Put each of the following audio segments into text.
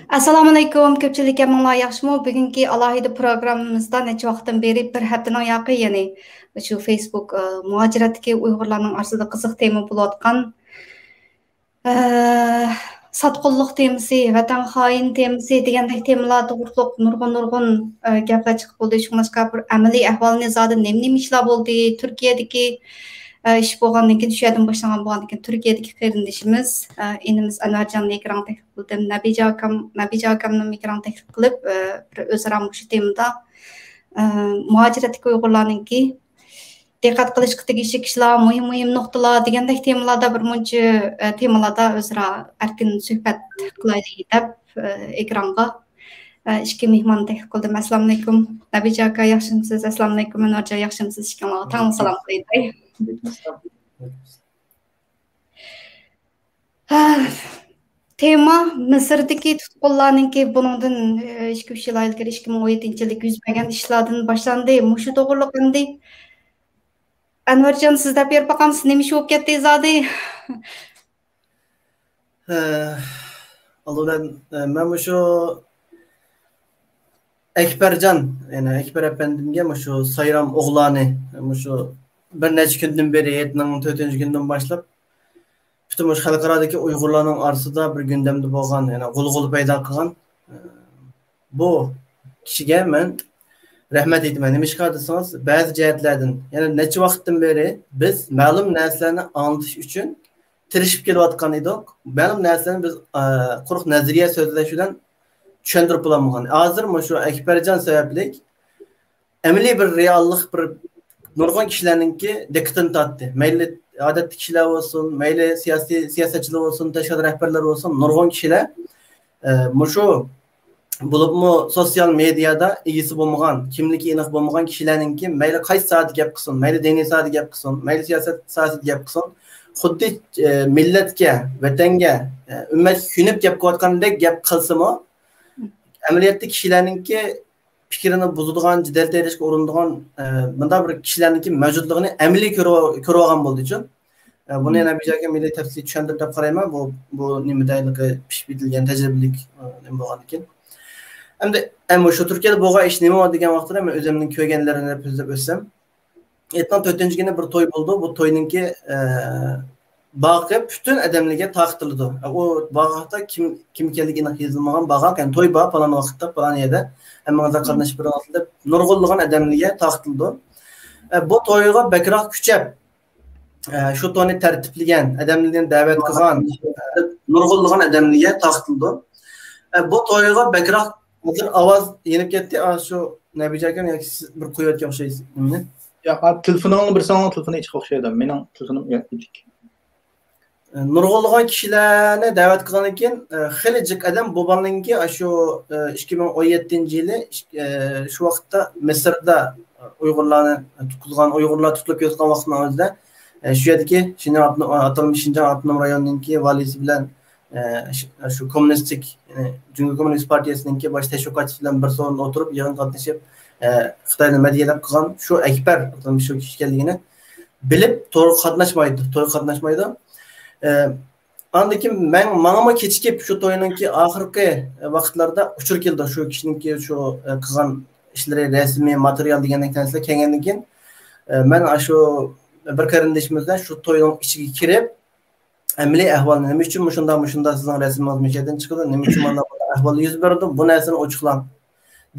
Assalomu alaykum. Ko'pchilikka minglar yaxshimi? Bugungi alohida programmamizda necha vaqtdan beri bir haftadan yaqin, ya'ni shu Facebook muhojiratdagi Uyg'urlarning arsida qiziq tema bo'layotgan sotqinlik temasi, vatan xoin temasi degandek temalar to'g'riliq nurg'un gaplar chiqib bo'ldi. Shunga bir amaliy ahvolni zodi nima ishlar bo'ldi Turkiyadagi ish bo'lgandan keyin shu yerdan boshlangan bo'lgandan keyin Turkiyadagi qarindishimiz inimiz Anvarjon ekran taklif qildim. Nabija akamni ekran taklif qilib bir o'zaro shu temada muhojiratdagi Uyg'urlarninki diqqat qilishga tegishli ishlar, muhim nuqtalar degandek temalarda bir muncha temalarda o'zaro erkin suhbat qilaylik deb ekranga ikki mehmon taklif qildim. Assalomu alaykum. Nabija aka yaxshimisiz? Assalomu alaykum. Anvarjon yaxshimisiz? Ikkalangizga tang salom qo'yay. Tema Misrdagi tutqunlarninki buningdan 2-3 yil ilgari 2017-yilda yuz bergan ishlardan boshlandi. Mushu to'g'riliq qanday Anvarjon sizda berib bakamsiz nima ish bo'lib ketdi zodi? Allodan men shu Ekberjon, ya'ni Ekber efendimga shu Sayram o'g'lani shu bir necha kundan beri 4-kundan boshlab bütün xalqaradagi Uyg'urlarning arsida bir gündemde bo'lgan, ya'ni g'ulg'ul paydo qilgan bu kishiga men rahmat aytaman. Nima ishqa desangiz, ba'zi jihatlardan, ya'ni necha vaqtdan beri biz ma'lum narsalarni anglatish uchun tirishib kelayotgan edik. Ma'lum narsalarni biz quruq nazariya so'zlash bilan tushuntirib bo'lmagan. Hozir shu Ekberjon sababli amaliy bir reallik bir nurg'un kishilarninki diqqatini tortdi. Mayli odatli kishilar bo'lsin, mayli siyosatchilar bo'lsin, tashkilot rahbarlari bo'lsin, nurg'un kishilar shu bo'libmi sosyal medyada egisi bo'lmagan, kimligi aniq bo'lmagan kishilarninki mayli qaysi soat gap qilsin, mayli diniy soat gap qilsin, mayli siyosat soat gap qilsin, xuddi millatga, vatanga, ummatga kuyunib gap qilayotgandek gap qilsa-mu, amaliyotda kishilarninki fikrini buzadigan, jidal terishga urinadigan bunday bir kishilarninki mavjudligini amaliy ko'rib olgan bo'ldi uchun buni yana bijaga milliy tafsili tushuntirib deb qarayman. Bu nimadaligi pishib bitilgan tajribalik nima bo'lgan ekan. Endi shu Turkiyada bo'lgan ish nima degan vaqtda men o'zimning ko'rganlarini so'zlab o'tsam, 4-kuni bir to'y bo'ldi. Bu to'yninki bag'ga bütün adamlarga taqitildi. O bag'da kim ekanligi aniq yozilmagan bag'a, ya'ni to'y bor falan vaqtda falan yerda hammangizlar qatnashib turasizlar deb nurg'unlagan adamlarga taqitildi. Bu to'yga bakroq kuchab shu to'yni tartiblagan adamlarni da'vat qilgan nurg'unlagan adamlarga taqitildi. Bu to'yga bakroq hozir ovoz yenib ketdi. Shu Nabija akam yoki siz bir qo'yayotgan o'xshaysiz. Ya telefoningni bir songa telefoni chiqib o'xshaydi. Mening telefonim yo'q. Nurg'unlagan kishilarni da'vat qilgan ekan, xili jiq adam bu bolaninki shu 2017-yili shu vaqtda Misrda Uyg'urlarni tutqizgan, Uyg'urlar tutilib ketgan vaqtning o'zida shu yerdagi Shinjon avtonom rayoninki valisi bilan shu kommunistik, Jungo Kommunist Partiyasininki bosh tashviqotchisi bilan bir so'rinda o'tirib yig'in qatnashib Xitoyni madhiyalab qilgan shu Ekber shu kishi ekanligini bilib to'g'ri qatnashmaydi. Andaki menga kechikib shu to'yninki oxirgi vaqtlarda uchur keldi shu kishiningki shu qilgan ishlari, rasmiy material degandek narsalar kelgandan keyin men shu bir qarindishimizdan shu to'yning ichiga kirib amaliy ahvolni nima uchun shunda sizning rasmingiz mechadan chiqdi, nima uchun mana bu ahvol yuz berdi, bu narsani ochiqlang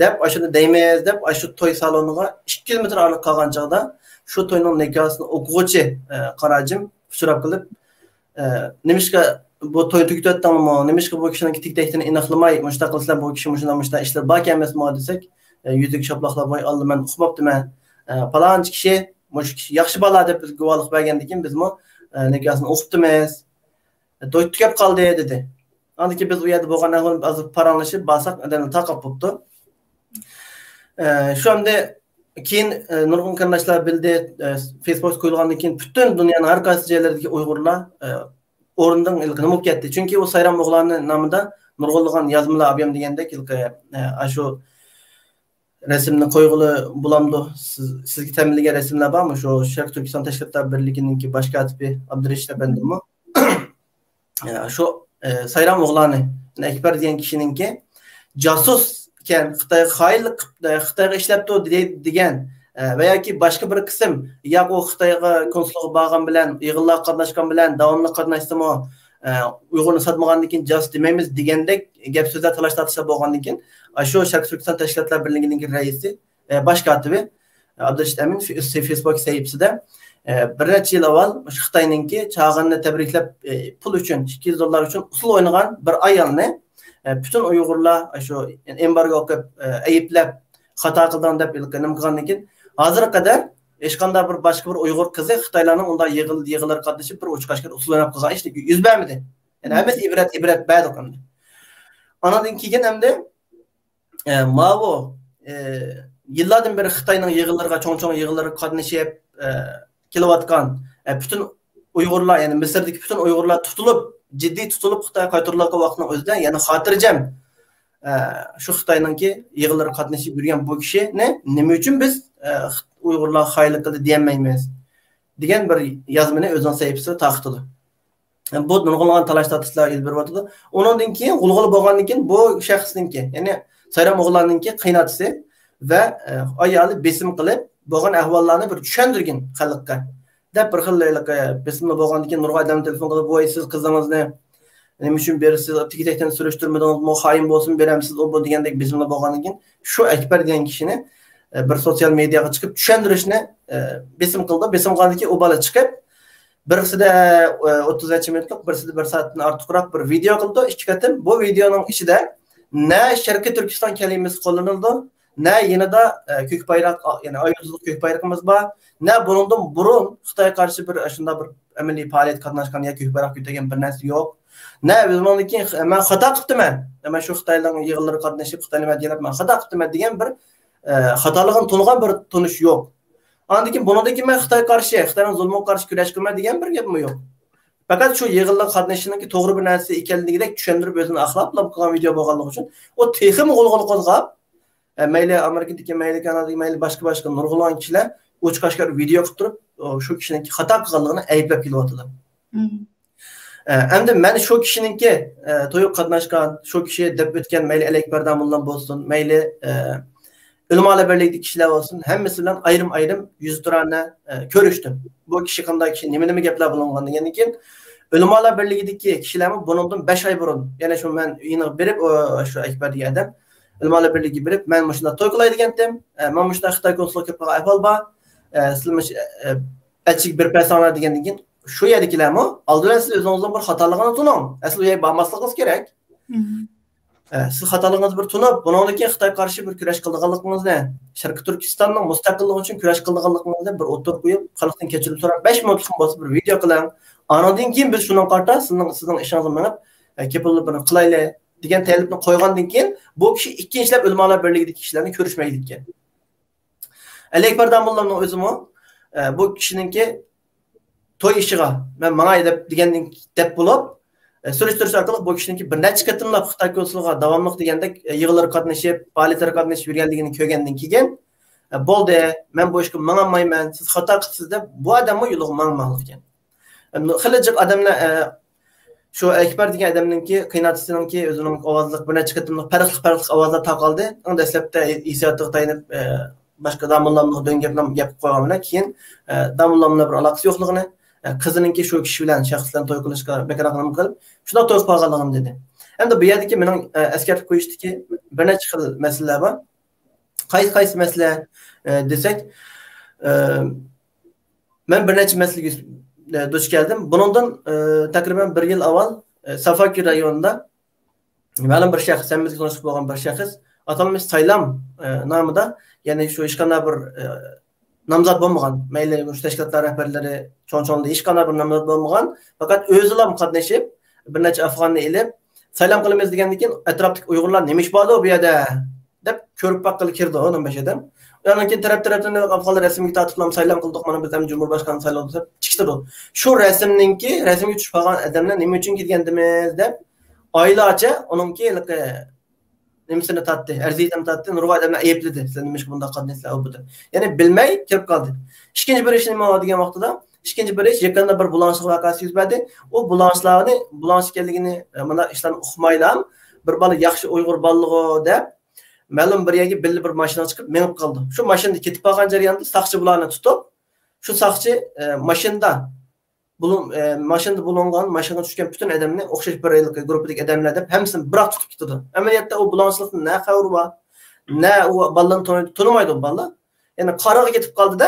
deb ashuni deymiz deb shu to'y saloniga 200 metr ariq qolgan chog'da shu to'yning nikohini o'quvchi qarajim uchrab qilib nimishqa bu to'y tugatdingmi, nimishqa bu kishining tiktakini aniqlamay mushtaq qilsizlar, bu kishi mushunda ishlar bor emasmi desak, yuziga shoplaqlab voy Allah men uqmabdiman, palonchi kishi mush kishi yaxshi bola deb biz guvohlik bergandan keyin bizmi nikohini o'qibdimiz, to'y tugab qoldi dedi. Andiki biz u yerda bo'lgandan keyin hozir paranglashib basaq adamni taqib bo'libdi. Shu anda keyin nurg'un qarindoshlar bildi, Facebook qo'yilgandan keyin butun dunyoning har qaysi joylaridagi Uyg'urlar o'rindan ilk nima bo'lib ketdi. Chunki u Sayram o'g'lonining nomida nurg'unlagan yozmalar olgan degandek shu rasmni qo'yg'ili bo'lamdi. Sizga ta'minlagan rasmlar bormi? Shu Sharq Turkiston Tashkilotlar birligininki bosh kotibi Abdurashid efendimmi? Shu Sayram o'g'loni Ekber diyen kişininki casus iken Xitoyga xainlik qilibdi, Xitoyga ishlabdi degan veya ki başka bir kısım ya o Xitoyga konsulluğa bağlan bilen, yığınlar qatnaşkan bilen, davamlı qatnaşdımı Uygurni satmagandan keyin jas demaymiz degandek gap so'zlar talash tortishlar bo'lgandan keyin shu Sharq Turkiston Tashkilotlar Birligining raisi bosh kotibi Abdurashid Amin Facebook sahifasida bir necha yil avval Xitoyninki chag'inni tabriklab pul uchun $200 uchun usul o'ynagan bir ayolni bütün Uygurlar shu embargo o'qib ayblab xato qilgan deb nima qilgandan keyin hozirga qadar hech qanday bir başka bir Uygur kızı Xitoylarning unda yig'illar qatnashib bir uçqashga usul o'ynab qilgan ish yuz bermadi. Yani hammasi ibrat berdi qildi. Anadan keyin hamda mavo yillardan beri Xitoyning yig'illariga cho'ng yig'illarga qatnashib kelayotgan bütün Uygurlar yani Misrdagi bütün Uygurlar ciddi tutulup Xitoyga qaytarilgan vaqtning o'zida yana xotirjam şu Xitoyninki yig'illarga qatnashib yurgan bu kishini nima uchun biz Uygurlar xayrlik qildi deyolmaymiz degan bir yozmani o'zining sahifasida taqdirdi. Bu nurg'unlagan talash tortishlar ilib beryapti. Undan keyin g'ulg'ul bo'lgandan keyin bu shaxsninki, ya'ni Sayram o'g'lonninki qiynatisi va ayoli besim qilib bo'lgan ahvollarni bir tushuntirgan xalqqa. Deb bir xil besimli bo'lgandan keyin nurg'un odam telefon qilib, "Voy siz qizingizni nima uchun berasiz? Tigidekdan surishtirmadingiz, mo xayin bo'lsin beramsiz, o bu" degandek besimli bo'lgandan keyin shu Akbar degan kishini bir sosyal medyaga chiqib tushuntirishni besim qildi. Besim qilgandan keyin u bola chiqib birisida 30 minutlik, birisida 1 soatdan ortiqroq bir video qildi, ikki qatim. Bu videoning ichida na Sharqiy Turkiston kalimasi qo'llanildi, na yanada ko'k bayroq, ya'ni oyulduzlik ko'k bayrog'imiz bor, na bundan burun Xitoyga qarshi bir shunda bir amaliy faoliyat qatnashgan yoki ko'k bayroq ko'targan bir narsa yo'q. Na bundan keyin men xato qilibman. Men shu Xitoylarning yig'inlariga qatnashib Xitoyni madiyalab men xato qilibman degan bir xatolig'ini to'lg'an bir tunish yo'q. Andan keyin bundan keyin men Xitoyga qarshi, Xitoyning zulmiga qarshi kurash qilman degan bir gapmi yo'q. Fakat şu yig'inlar qatnashishiningki to'g'ri bir narsa ekanligidek tushuntirib o'zini axloqlab qilgan video bo'lganligi uchun o texim g'ulg'ul qo'zg'ab mayli Amerikadagi, mayli Kanadadagi, mayli boshqa nurg'ulon kishilar o'chqashgar video qilib turib shu kishiningki xato qilganligini ayblab kelyaptilar. Endi men shu kishiningki to'yib qatnashgan, shu kishi deb o'tgan mayli Akbar Damullan bo'lsin, mayli Ulumolar birligidagi kishilar bo'lsin, hammasi bilan ayrim yuz turana ko'rishdim. Bu kishi qanday kishi, nima gaplar bo'lingan degandan keyin Ulumolar birligidagi kishilarni bundan 5 oy burun, yana shu men uyini berib shu Akbar degan odam Ulumolar birligiga berib, men shunda to'y qilay degandim. Men shunda Xitoy konsullugiga qilgan ahvol bor. Sizlar elchik bir personal degandan keyin shu yerdagilarmi oldindan siz o'zingizning bir xatoligini tuning. Asli u yerga bormasligingiz kerak. Siz xatolig'ingizni bir tunib, bundan keyin Xitoyga qarshi bir kurash qilganligingizni, Sharqiy Turkistonning mustaqilligi uchun kurash qilganligingizni bir o'tir qo'yib, xalqdan kechirim so'rab 5 minutlik bo'lsa bir video qiling. Anadan keyin biz shuni qarta sizning ishingizni minib, kepilni bir qilaylik degan talabni qo'ygandan keyin bu kishi ikkinchilab Ulumolar birligidagi kishilarni ko'rishmaydi ekan. Akbar Damullanning o'zimi bu kishiningki to'y ishiga men mangay deb bo'lib surishtiruv orqali bu kishiningki bir necha qatimlab Xitoy konsullugiga davomli degandek yig'inlarga qatnashib, faoliyatlarga qatnashib yurganligini ko'rgandan keyin bo'ldi, men bu ishga mangmayman, siz xato qilibsiz deb bu odamni yo'liga mangmaqlik ekan. Xilijiq odamlar shu Akbar degan odamninki qiynatisiningki o'zining ovozliq bir necha qatimliq farqli ovozlar taqaldi. Unda dastlabda hissiyotga tayinib boshqa damullamni gap qo'ygan bilan keyin damullamlar bir aloqasi yo'qligini qizininki shu kishi bilan shaxslan to'y qilishga bekorligini qilib shunda to'y qilganligini dedi. Endi bu yerdagi mening eskartib qo'yishdiki bir necha xil masalalar bor. Qaysi masala desak, men bir necha masalaga duch keldim. Bundan takriban 1 yil avval Safaki rayonida ma'lum bir shaxs, bizga tanishib bo'lgan bir shaxs atalmish Saylam nomida, ya'ni shu hech qanday bir nomzod bo'lmagan, mayli shu tashkilotlar rahbarlari cho'ncho'nda hech qanday bir nomzod bo'lmagan, faqat o'zilar qatnashib bir necha afg'onni elib saylam qilamiz degandan keyin atrofdagi Uyg'urlar nima ish bor bu yerda deb ko'rib baqqil kirdi o'ning bashida. Undan keyin tarafdan afg'onlar rasmga ta'qiblam saylam qildik, mana biz ham Cumhurbaşkanı saylovdi deb chiqdi. Shu rasmninki rasmga tushib qolgan odamlar nima uchun kirgandimiz deb oylarcha uningki nimasini tatdi, arziyatini tatdi, nurg'un odamlar aybladi. Sizlar nima ish bunday qildingsizlar bu deb. Ya'ni bilmay kirib qoldi. Ikkinchi bir ish nima degan vaqtida, ikkinchi bir ish yaqinda bir bulanchiq voqeasi yuz berdi. U bulanchilarni ekanligini mana ishlarni uqmaylam, bir bala yaxshi Uyg'ur ballığı deb ma'lum bir yerga belli bir mashina chiqib menib qoldi. Shu mashinada ketib qolgan jarayonda saqchi bularni tutib, shu saqchi mashinada bulungan, mashinaga tushgan bütün odamni o'xshash bir gruppadagi odamlar deb hammasini biroq tutib ketdi. Amaliyotda u bulanchilikni na xavri bor, na u balani tonimaydi u balla. Ya'ni qaraga ketib qoldi-da,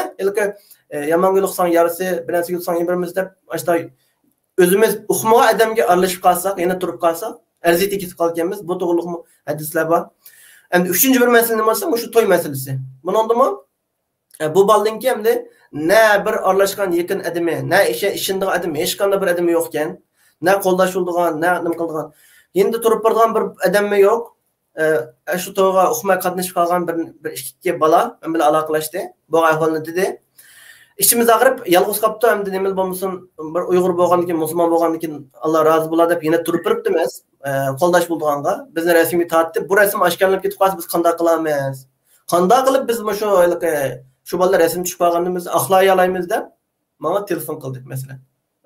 yomon yo'liqsan yarisi, bilan sigilsan birimiz deb ashta o'zimiz uxmaga odamga aralashib qolsak, yana turib qolsak, arziyatga ketib qolganmiz. Bu to'g'riliqmi hadislar bor. Endi üçüncü bir mesele nima bo'lsa, shu to'y masalasi. Buningdimi bu baldanki endi na bir aralashgan yaqin adami, na ishindagi adami, hech qanday bir adami yo'q ekan, na qo'llashildigan, na nima qildigan. Endi turib turgan bir adami yo'q. Shu to'yga uxmay qatnashib qolgan bir ikki bola bilan aloqalashdi. Bu ahvolni dedi. İçimiz ağrıp yalnız qaptı, endi nima bo'lmasin, bir Uyg'ur bo'lgandan musulmon bo'lgandan Alloh rozi bo'ladi deb yana turib turibdi emas. Qo'ldash bo'lganga bizni rasmiy tortib, bu rasm oshkorlanib ketib qolsa biz qanday qilamiz? Qanday qilib biz shu bolalar rasm tushib qolganini biz axloy olaymiz deb menga telefon qildi masalan.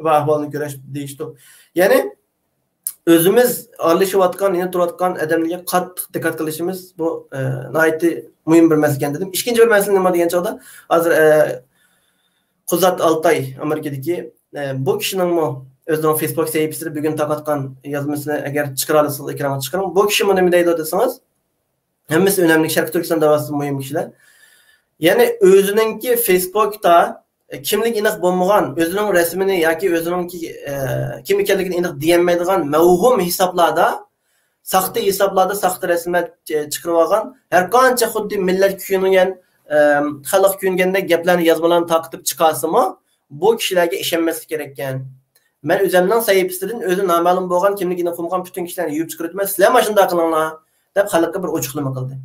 Va ahvolni ko'rish deyishdi. Ya'ni o'zimiz aralashayotgan, yana turayotgan odamlarga qattiq diqqat qilishimiz bu nihoyatda muhim bir masala dedim. Ikkinchi bir masala nima degan chog'da hozir Quzat Altay Amerikadagi bu kishining o'zining Facebook sahifasida bugun tarqatgan yozmasini agar chiqara olsangiz ekranga chiqaring. Bu kishi nima deydi desangiz, hammasi önemli Sharq Turkiston davasida muhim kishilar. Ya'ni o'ziningki Facebookda kimlik aniq bo'lmagan, o'zining rasmini yoki o'ziningki kim ekanligini aniq deyolmaydigan mavhum hisoblarda, saxta rasmlar chiqarib olgan, har qancha xuddi millat kuyungan xalq kuyunganda gaplarni yozmalarni taqib chiqarsimi, bu kishilarga ishonmaslik kerak ekan. Men o'zimning sahifasidan o'zi noma'lum bo'lgan kimligini qo'ygan bütün kishilarni yuvib chiqarib, sizlar mana shunday qilinglar deb xalqqa bir ochiqlama qildi.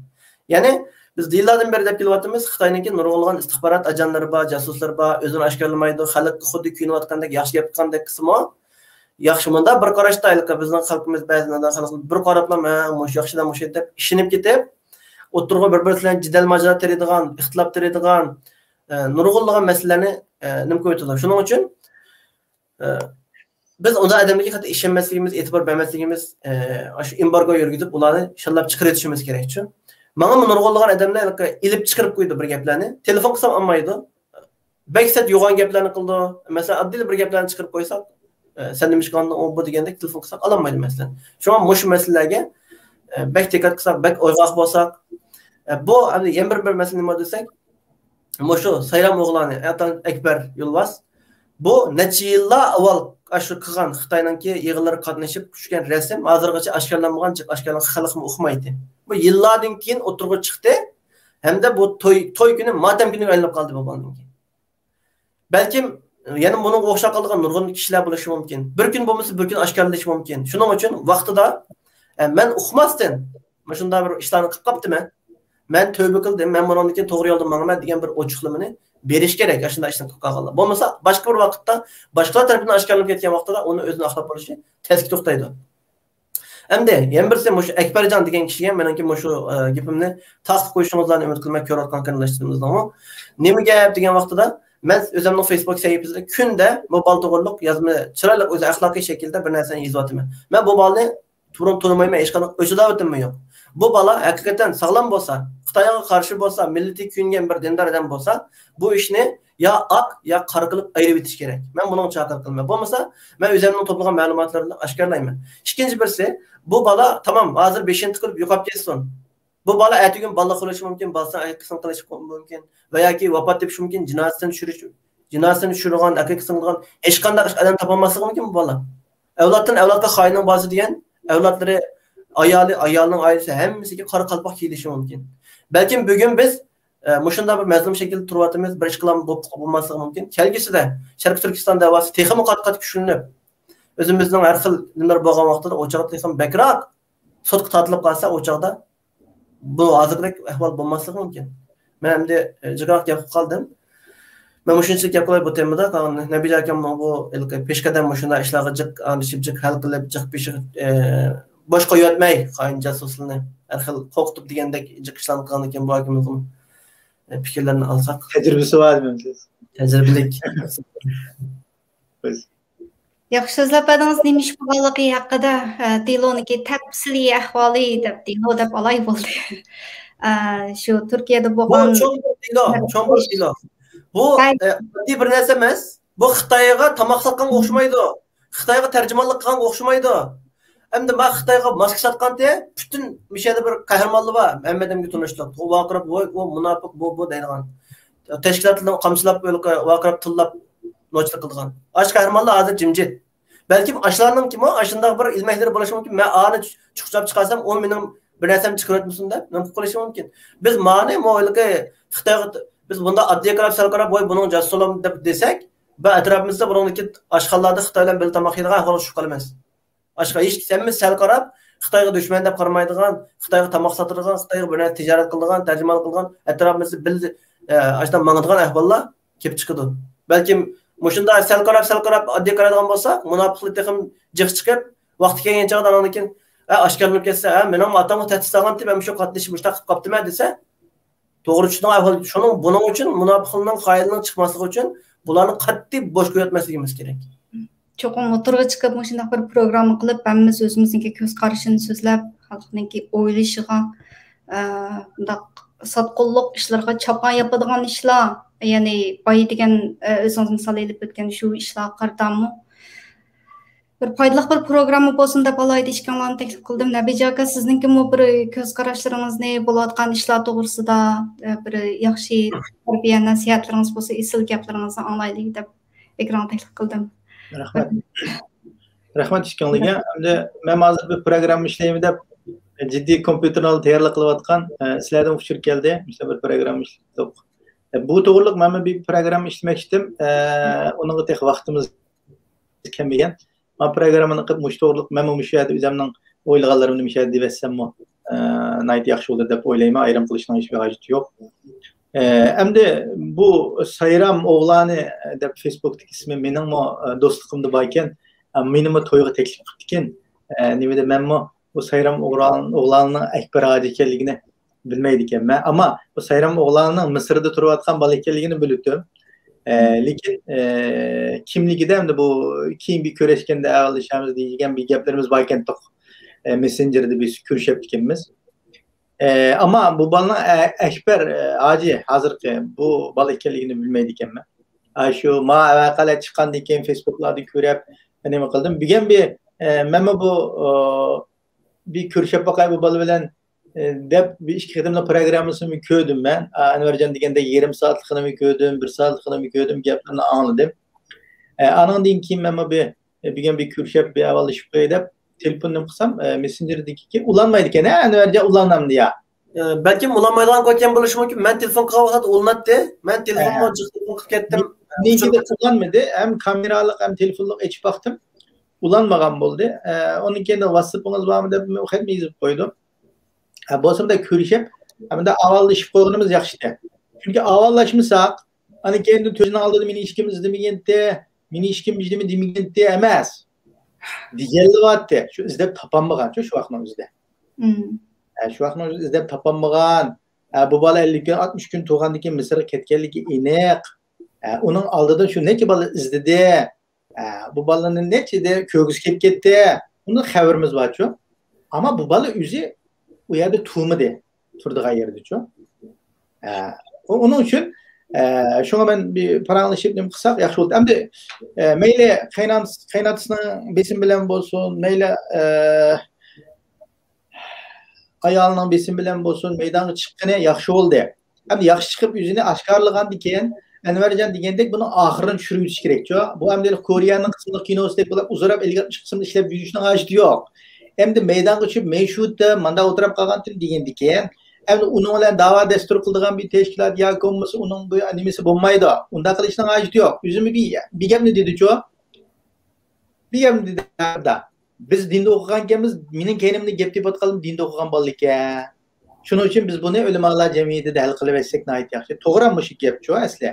Ya'ni biz yillardan beri deb kelyapmiz, Xitoyniki nurg'unlagan istixborot ajanlari bor, jasuslar bor, o'zini oshkorlamaydi, xalqqa xuddi kuyunayotgandek yaxshi gap qilgandek qismi. Yaxshi menda bir qarashda bizning xalqimiz ba'zidan xalq bir qarabla, "Mush yaxshidan mush" deb ishinib ketib, o'tirg'i bir-birlaridan jidal majra teradigan, ixtilof teradigan, nurg'unlagan masalalarni nima qo'ydilar. Shuning uchun biz unda odamlarga qattiq ishonmasligimiz, e'tibor bermasligimiz, shu embargo yurgizib, ularni shallab chiqarib etishimiz kerak-chi. Menga nurg'unlagan odamlar ilib chiqarib qo'ydi bir gaplarni. Telefon qilsam olmaydi. Baksat yo'g'on gaplarni qildi. Masalan, oddiy bir gaplarni chiqarib qo'ysak, sen nima ishqonni u bu degandek telefon qilsak olmaydi masalan. Shunga mush masalalarga bak diqqat qilsak, bak o'yg'oq bo'lsak, bu endi yana bir masala nima desak, shu Sayram o'g'lani Atan Akbar Yo'lbas bu necha yillar avval shu qilgan Xitoyningki yig'inlari qatnashib tushgan rasm hozirgacha oshkorlanmagan, xalqmi o'qimaydi. Bu yillardan keyin o'tirg'i chiqdi, hamda bu to'y kuni motam kuniga aylanib qoldi bu bolaning. Balkim yana buni o'xshab qolgan nurg'un kishilar bo'lishi mumkin. Bir kun bo'lmasa bir kun oshkorlanishi mumkin. Shuning uchun vaqtida men uqmasdan mana shunday bir ishlarni qilib qoptiman. Men tövbe qildim, men bundan keyin to'g'ri yo'lda manaman degan bir ochiqlamani berish kerak shunday ishni qilib qolganlar. Bo'lmasa boshqa bir vaqtda, boshqalar tomonidan oshkorlanib ketgan vaqtida uni o'zini aqlab qolishi tezki to'xtaydi. Endi yana birisi shu Akbarjon degan kishiga menimki shu gapimni tasdiq qo'yishingizni umid qilmay ko'rayotgan kanallashtiririmizda nima gap degan vaqtida men o'zimning Facebook sahifasida kunda bu bol to'g'riliq yozma chiroyli o'zi axloqiy shaklda bir narsani yozyapman. Men bu bolni turun tonimayman, hech qanday o'chiravatim yo'q. Bu bola haqiqatan sog'lom bo'lsa, Xitoyga qarshi bo'lsa, millati kuyungan bir dindor odam bo'lsa, bu ishni ya oq ya qora qilib ayirib etish kerak. Men buning chaqir qilmayman. Bo'lmasa, men o'zimning to'plagan ma'lumotlarni oshkorlayman. Ikkinchi birisi, bu bola tamam, hozir 5-chi qilib yo'qolib ketsin. Bu bola ertaga bola qilishi mumkin, balsan qism qilishi mumkin va yoki vafot etishi mumkin, jinoyatdan tushirgan, qilgan hech qanday odam topolmasligi mumkin bu bola. Avloddan avlodga xoinning bozi degan, avlodlari ayolning oilasi hammasiga qora qalpoq kiyilishi mumkin. Balkim bugun biz mushunda bir mazlum shaklda turyapmiz, bir ish qilam bo'lmasligi mumkin. Kelgusida Sharq Turkiston davasi texmi qatqat kuchlanib, o'zimizning har xil nimalar bo'lgan vaqtida o'choqda texmi bakroq sotqa tortilib qolsa, o'choqda bu hozirlik ahvol bo'lmasligi mumkin. Men endi jiqroq gap qildim. Men shunchalik gap qilay bu temada, Nabiy akam bu peshqadam shunda ishlarga jiq hal qilib, jiq peshq boshqa yotmay, xoin jasuslarni har xil qo'rqitib degandek jiqishlarni qilgan ekan bu akimizning fikrlarini olsak. Tajribasi bor demsiz. Tajribalik. Yaxşı sözləb bədiniz neymiş bu haqqında Diloniki təfsili əhvalı Dilo deb alay bo'ldi. Şu Türkiye'de Bu bo'lgan çoğun bir dilo. Bu bir narsa emas. Bu Xitoyga tamoqlatgan o'xshamaydi. Xitoyga tarjimonlik qilgan o'xshamaydi. Endi men Xitoyga maska sotganda bütün mishada bir qahramonlik bor. Hammadamga tunishliq. Bu vaqirib bu munofiq bu deydigan. Tashkilotlarni qamchilab vaqirib tillab nochlik qilgan. Ash qahramonlar hozir jimjit. Belki aşlarning kim o? Aşında bir ilmekleri bo'lishi mumkin. Men ani chiqib chiqarsam, o mening bir narsam chiqaryapmisin deb, men qilishi mumkin. Biz ma'ni mo'yligi Xitoyga biz bunda adliya qarab sal qarab voy buning jassolam deb desak, va atrofimizda buningki ashxonlarda Xitoylar bil tamoq yeydigan ahvol shu qilamiz. Ashqa hech kimimiz sal qarab Xitoyga dushman deb qaramaydigan, Xitoyga tamoq sotadigan, Xitoyga bilan tijorat qiladigan, tarjimon qilgan atrofimizda bil ashdan mangadigan ahvollar kelib chiqadi. Balki Muşunda sel qarab adliya qaraydigan bo'lsa, munofiqlik texim jiq chiqib, vaqti kelgan chog'da andan keyin oshkorlanib ketsa, mening otamga tahdid qilgan deb ham shu qatnashib mushtaq qilib qopdimi desa, to'g'ri tushungan ahvol shuning buning uchun munofiqlikning xoinlikning chiqmasligi uchun bularni qat'iy bo'sh qo'yatmasligimiz kerak. Cho'qim o'tirg'i chiqib, shunday bir programma qilib, hammamiz o'zimizning ko'z qarashini so'zlab, xalqning o'ylashiga, bundaq sotqinlik ishlarga chapan yapadigan ishlar, ya'ni boy degan o'zingiz misol elib o'tgan shu ishlar qartammi? Bir foydali bir programma bo'lsin deb alayda ishkanlarni taklif qildim. Nabiy aka, sizningmi bir ko'z qarashlaringizni bo'layotgan ishlar to'g'risida bir yaxshi tarbiya nasihatlaringiz bo'lsa, esil gaplaringizni anglaylik deb ekran taklif qildim. Rahmat. Rahmat ishkanlarga. Endi men hozir bir programma ishlayman deb ciddi kompüterni tayyorlab qilayotgan sizlardan uchur keldi. Mesela bir programma ishladik. Bu to'g'riliq men bir programma ishlamoqchidim. Uning tek vaqtimiz kelmagan. Men programmani qilib mush to'g'riliq men mush yerda o'zimning o'ylaganlarimni mush yerda debsam-mo, nayt yaxshi bo'ladi deb o'ylayman. Ayrim qilishning hech bir hojati yo'q. Endi bu Sayram o'g'lani deb Facebook'dagi ismi meningmi do'stligimda bor ekan, menimi to'yga taklif qildi ekan. Nimada menmi bu Sayram o'g'lanining Akbar hojat ekanligini bilmaydi ekanman. Ama bu Sayram o'g'lanining Misrda turayotgan bola ekanligini bildim. Lekin kimligida endi bu keyin bir ko'rishganda avvalashamiz degan bir gaplarimiz bor ekan to'q. Messenger'da biz ko'rishib ekanmiz. Ama bu balani Akbar hoji hozirgi bu bola ekanligini bilmaydi ekanman. Shu ma avaqala chiqqandan keyin Facebook'larda ko'rib, nima qildim? Bugun bir men bu bir ko'rishib boqay bu bola bilan deb bir ishga qadamda programmasini ko'rdim men. Anvarjon deganda yarım soatligini ko'rdim, 1 soatligini ko'rdim, gaplarni angladim. Anandan keyin men bugun bir ko'rishib bir avvalashib qo'y deb telefonum qilsam Messenger'dagi ulanmaydi ekan. Anvarjon ulanamdi ya. Belki ulanmaydigan qo'ygan bo'lishi mumkin. Men telefon qilib ulanadi. Men telefonga telefon qilib ketdim. Nega ulanmadi? Hem kameralik hem telefonlik açıp baktım. Ulanmagan bo'ldi. Onun keyin WhatsApp'ınız bormi deb men xat yozib qo'ydim. Bo'lsa-da ko'rishib, hamda avallashib qo'yganimiz yaxshi. Chunki avallashmasak, ana keyin o'zini oldida meni hech kim izlamaganda, meni hech kim demaganda emas. Diyelyapti. Shu izlab topolmagan shu vaqtning o'zida. Shu vaqtning o'zida izlab topolmagan. Bu bola 50 kun, 60 kun tug'andan keyin Misrga ketganligi aniq. Onun oldida shu necha bola izladi. Bu balani nechida ko'g'isi kelib ketdi. Bundan xabarimiz bor-ku. Ama bu bola o'zi u yerda turmadi. Turdigan yerda-ku. Onun uchun shunga men bir paranglashib nim qilsak yaxshi bo'ladi. Endi mayli qaynotasining besim bilan bo'lsin, mayli ayolning besim bilan bo'lsin, maydonga chiqqani yaxshi bo'ldi. Endi yaxshi chiqib o'zini oshkorlagandan keyin Anvarjon degandek buni oxirini tushirib o'tish kerak-ku. Bu hamda Koreyaning qismli kinosidek bo'lib uzrab 50-60 qismda ishlab yurishning hojati yo'q. Endi maydonga tushib meshutda manda o'tirib qolgan degandan keyin endi uning bilan da'vo dastur qiladigan bir tashkilot yoki bo'lmasa uning bu animasi bo'lmaydi. Unda qilishning hojati yo'q. O'zimi bir gapni dedi-ku. Bir gapni dedi. Biz dinda o'qigan ekanmiz, mening keynimni gap deb aytganim dinda o'qigan bola ekan. Shuning uchun biz buni ulamolar jamiyatida hal qilib etsak nayt yaxshi. To'g'rimi shu gap-ku asli?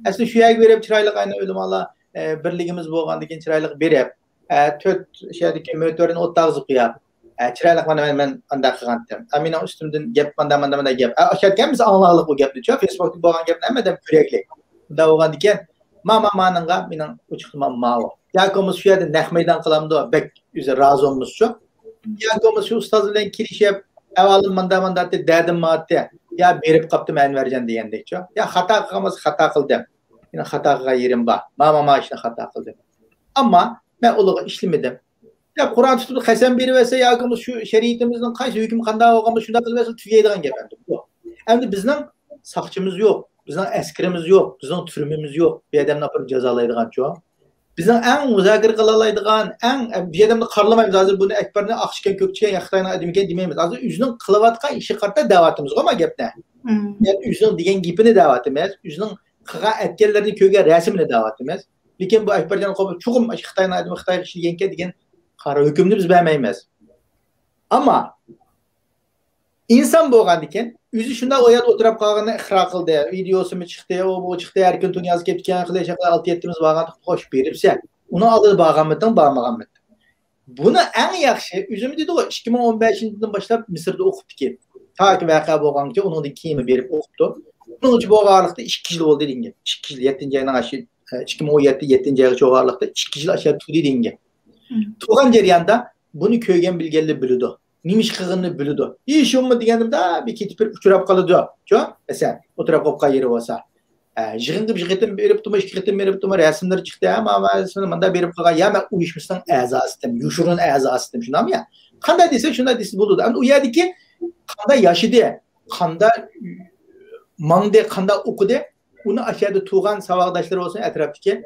Asli shu yerga berib chiroyli ayni ulamolar birligimiz bo'lgandan keyin chiroyli berib, 4 sherdagi motorni o'tag'izib qo'yib, chiroyli mana men unda qilgandim. Amina ustimdan gap manda gap. O'shatganmiz anglaqlik bu gapni-ku. Facebookda bo'lgan gapni hammadan ko'raklik. Unda bo'lgandan keyin ma'nanga mening uchiqman ma'lum. Yakomuz şu yerde nek meydan kılamdı. Bek yüze razı olmuş şu. Yakomuz şu ustaz ile kirişip evalım manda derdim madde. Ya berip kaptım en vereceğim diyendek şu. Ya hata kılmaz hata kıldım. Yine hata kılga yerim var. Mama işine hata kıldım. Ama ben oluğa işlemedim. Ya Kur'an tutup Hasan biri verse yakomuz şu şeriatimizin kaysı hüküm kanda olgamız şunda kılverse tüyeydiğen geberdim. Hem bizden sakçımız yok. Bizden eskrimiz yok. Bizden türümümüz yok. Bir adam yapıp cezalaydıgan çoğu. Bizden en müzakir kılalaydıgan, en bir adamı karlamayız. Hazır bunu ekberini akışken kökçüken yakıtayına edimken demeyiz. Hazır yüzünün kılavatkan işi kartta davatımız. Ama gep ne? Yani yüzünün digen gipini davatımız. Yüzünün kıga etkenlerini köge resimini davatımız. Lakin bu ekberden kopup çoğum Xitayına edimken Xitay kişi yenke digen kara hükümünü biz beğenmeyiz. Ama insan boğan diken yüzü şunda oyat oturup kalğanı ixra kıldı. Videosu mu çıktı, o bu çıktı, erkin tun yazıp ketken kıldı, şaklar 6-7'miz bağan hoş beripse. Onu alıp bağanmıdan bağmağanmıdan. Bunu en yaxşı, üzümü dedi o 2015-yıldan başlap Mısır'da okuptu ki. Ta ki vaka boğan ki onun da kiyimi berip okuptu. Bunun için bu ağırlıkta 2 yıl oldu dediğin gibi. 2 yıl, 7. ayından aşağı, 2017-7. ayı çok ağırlıkta 2 yıl aşağı tuğdu dediğin gibi. Tuğan ceriyanda bunu köygen bilgeli bildi. Nimiş kığını bildi. İş olma diyenim da bir ketip uçurap kalıdı. Çok mesela oturup kopka yeri olsa. Jığındıp jığıtım berip tuma işkitim berip tuma resimler çıktı ama manda berip kalan ya ben uyuşmuşsun azaz sistem, yuşurun azaz sistem şuna mı ya? Kanda dese şuna dese buldu. Ama uyadı ki kanda yaşıdı. Kanda mangde kanda okudu. Onu aşağıda tuğan savakdaşları olsun etraftaki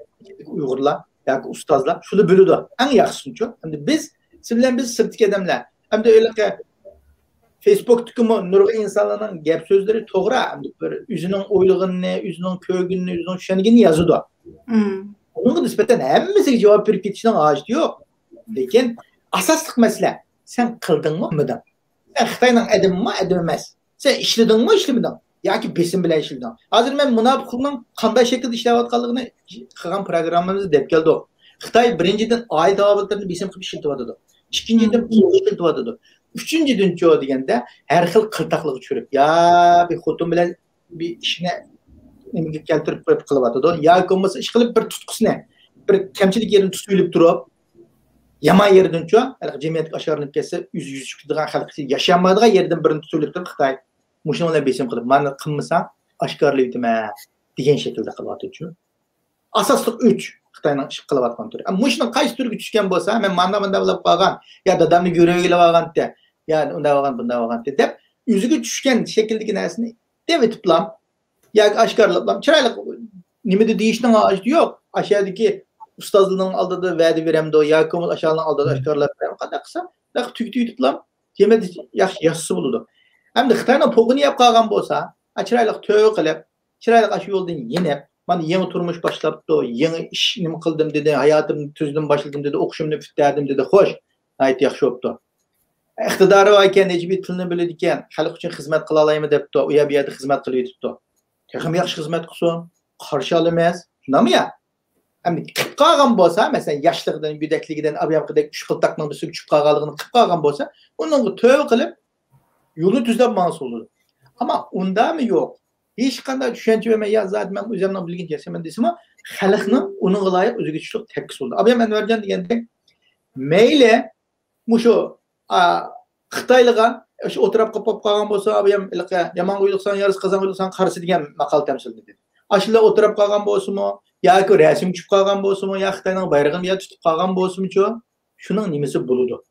Uygurlar ya ustazlar şunu bildi. En yaxşısı çok. Şimdi biz sırtki adamlar. Hem de öyle ki Facebook'taki nurgı insanların gep sözleri doğru. Üzünün oyluğunu, üzünün köygününü, üzünün şenigini yazıdı. Onun nispeten hemmesi cevap verip gitişten ağaç diyor. Lakin asaslık mesele. Sen kıldın mı mıdın? Sen Xitay'la edin mi edilmez. Sen işledin mi işlemedin? Ya ki besin bile işledin. Hazır ben münafıklıkla kanday şekilde işlevatkalığını kılan programımızı dep geldi o. Xitay birinciden ay davalıklarını besin kıp işlevatkalıdı. İkinciden pulgu işlevatkalıdı. Üçüncüdün çoğu degende her xil kırtaklığı çürüp ya bir xotun bilen bir işine keltirip kılıvatıdı. Ya olmasa iş kılıp bir tutkusuna bir kemçilik yerini tutuyulup durup yaman yerden çoğu cemiyetlik aşarınıp kesse yüz çıktıgan halkı yaşamadığın yerden birini tutuyulup durup Xitay muşun ona besim kılıp bana kılmasa aşkarlayıp degen şekilde kılıvatıdı çoğu. Asaslık 3 Xitay'ın kılıvatkan türü. Ama muşun kaç türü düşken bolsa hemen manda bilip bağan ya da adamı göreviyle bağan de yani onda bağan bunda bağan de dep yüzüge düşken şekildeki nersini devet tuplam ya aşkarlaplam çıraylık nimede değişten ağacı yok. Aşağıdaki ustazlığının aldığı vədi veremdi o Yakomuz aşağıdan aldığı aşkarlar verem kadar kısa da tüktüyü tuplam yemedi yaxşı buludu. Hem de Xitay'ın pogunu yap qalğan bolsa çıraylık töö qılıp çıraylık aşı yoldan yenip bana yeni turmuş başlaptı, yeni iş nimi kıldım dedi, hayatım tüzdüm başladım dedi, okuşumunu bütlerdim dedi, hoş. Ait yaxşı oldu. İqtidarı varken, necbi tilini biledikken, halk için hizmet kılalayımı depti, uya bir yerde hizmet kılıyor tuttu. Tekim yaxşı hizmet kılsın, karşı alamaz. Şuna mı ya? Hem kıp qalğan bolsa, mesela yaşlıqdan, güdekliğinden, abiyamqıdaki 3 qıltaqның bir küçük qalğanlığını kıp qalğan bolsa, onun tövbe kılıp yolu düzlep mansız olur. Ama onda mı yok? Hiç qanday düşünce vermey ya zaten ben üzerinden bilgin geçemem desem ama halkның onun layık özüge çıkıp tepkisi oldu. Abi ben vereceğim degende meyle muşu Xitaylığa oturup kapap qalğan bolsa abi yaman qoyduqsan yarısı qazan qoyduqsan qarşı degen maqal temsil dedi. Aşıla oturup qalğan bolsunmu ya ki resim çıkıp qalğan bolsunmu ya Xitayның bayrağını ya tutup qalğan bolsunmu şunun nimesi buludu.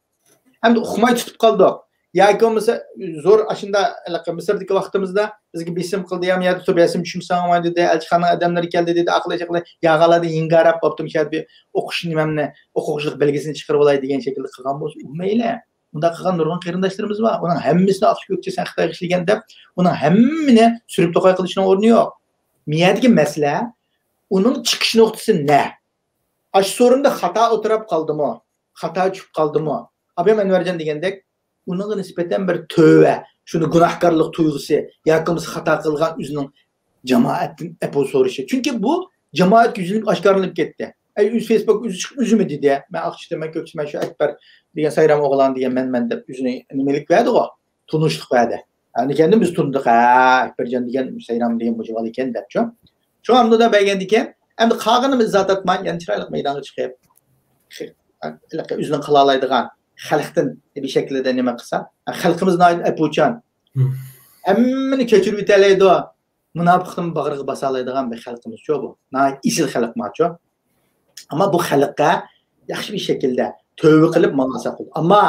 Hem de oxumay tutup qaldı. Ya ki olmasa zor aşında Mısır'daki vaktimizde bizge besim kıldı ya tutup besim düşünsen ama dedi elçixana adamlar geldi dedi aklı yağaladı yingarap baptım şayet bir okuş nimemne okuşluk belgesini çıkarıp olay degen şekilde kılgan bolsa meyle bunda kılgan nurgun kırındaşlarımız var. Onun hemmisini akış gökçe sen Xitay işlegen dep onun hemmine sürüp tokay kılışına ornu yok. Miyadaki mesele onun çıkış noktası ne? Aş sorunda hata oturup kaldı mı? Hata çıkıp kaldı mı? Abi ben vereceğim degendek bunun nispeten bir tövbe, şunu günahkarlık duygusu, yakımız hata kılgan üzünün cemaatin epo soruşu. Çünkü bu cemaat yüzünü aşkarlanıp gitti. Facebook üzümü dedi. Ben akşam köksüme şu ekber diye sayram oğlan diye men de yüzüne nimelik verdi o. Tunuşluk verdi. Yani kendimiz tunduk ekbercan diyen sayram diye bu civalı iken de çok. Şu anda da belgen diken hem de kağınımız zat atman yani çıraylık meydana çıkıp o'zining qila oladigan xalqdan bir shaklda nima qilsa, xalqimizni apuchan hammani kechirib o'talaydi. Munofiqning bag'riga basa oladigan bir xalqimiz shu bu. Isil xalq macho. Ama bu xalqqa yaxshi bir shaklda tövbe qilib manasa qildi. Ama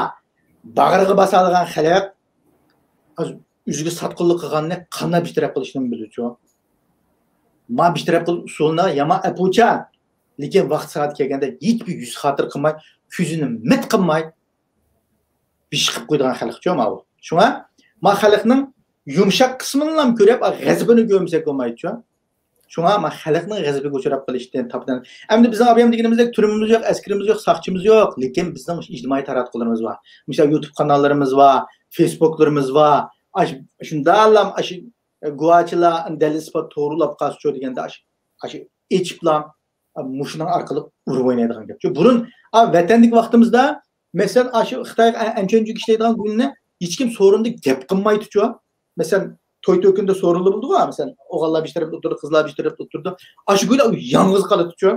bag'riga basa oladigan xalq o'ziga satqinlik qilganni qanday bir taraf qilishni biluvchi. Ma bir taraf qilib usulni yama apuchan. Lekin vaqt soat kelganda hech bir yuz xotir qilmay, ko'zini mit qilmay bir ish qilib qo'ygan xalqchi ma bu. Shunga ma xalqning yumshoq qismini ham ko'rib, g'azabini ko'msak bo'lmaydi. Shunga ma xalqning g'azabiga uchrab qilishdan topdan. Endi bizning abiyam deganimizdek turimiz yo'q, askarimiz yo'q, saqchimiz yo'q, lekin bizning ijtimoiy taratqularimiz bor. Misol YouTube kanallarimiz bor, Facebooklarimiz bor. Shundalam aşı guvachilar delispat to'g'rilab qascho deganda aşı echiplam muşunun arkalı urib oynaydigan gap. Burun vatanlik vaqtimizda mesela aşı Xitoy anchonji ishlaydigan kunni hech kim sorunda gap qilmaydi-ku. Mesela to'y to'kunda sorunlu buldu-ku. Mesela o'g'illar bir tarafda o'tirdi, qizlar bir tarafda o'tirdi. Aşı gula yalnız qoladi-ku.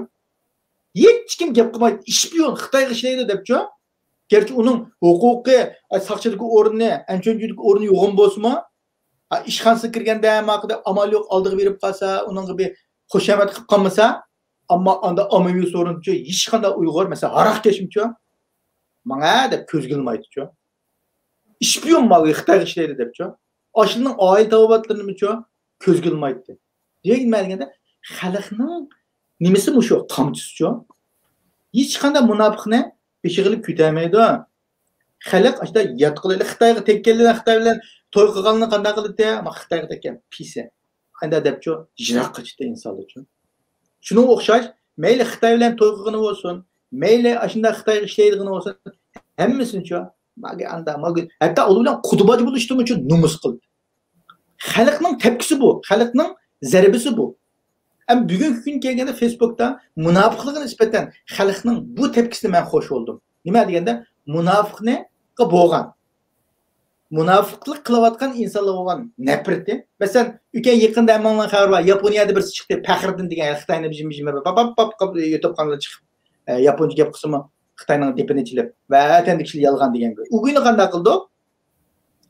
Hech kim gap qilmaydi. Ishpiyon Xitoy ishlaydi deb-ku. Gerçi onun huquqiy saqchilik o'rni, anchonjilik o'rni yo'g'on bo'lsa-mu, ishxonasiga kirganda maqida amal yo'q oldiga berib qolsa, uningga bir xushamat qilib qolmasa, ama anda amaviy sorunchu hech qanday Uyg'ur mesela haraq keshimchu mana deb ko'z qilmaydi-ku. İşpiyon malı Xitoy ishlaydi debchu. Oshining oila tavobatlarini-chu ko'z qilmaydi. Deganda xalqning nimasi bu shu qamchisi-chu. Hech qanday munofiqni peshi qilib kutamaydi. Xalq ashda yatqilib Xitoyga tekkanlar Xitoy bilan to'y qilganini qanday qildi? Ma Xitoyga tekkan pisi. Qanday debchu jiroqqa chiqdi insonlar-chu. Şuna o'xshash, mayli Xitoy bilan to'y qilgani bo'lsin, mayli ashunda Xitoy ishlaydigani bo'lsin, hammasini-chu magi anda magi hatto u bilan qudboji bo'lishdim uchun numus qildi. Xalqning tepkisi bu, xalqning zarbisi bu. Am bugungi kun kelganda Facebookda munofiqlikka nisbatan xalqning bu tepkisini men xo'sh bo'ldim. Nima deganda munofiqni bo'lgan munofiqlik qilayotgan insonlar bo'lgan nafrati. Masalan, ukan yaqinda amonlar xabar bor. Yaponiyada birisi chiqdi, Faxriddin degan Xitoyning bijim pap YouTube kanalida chiqib, Yaponcha gap qismi Xitoyning depinichilib va atandikchilik yolg'on degan. U kuni qanday qildi?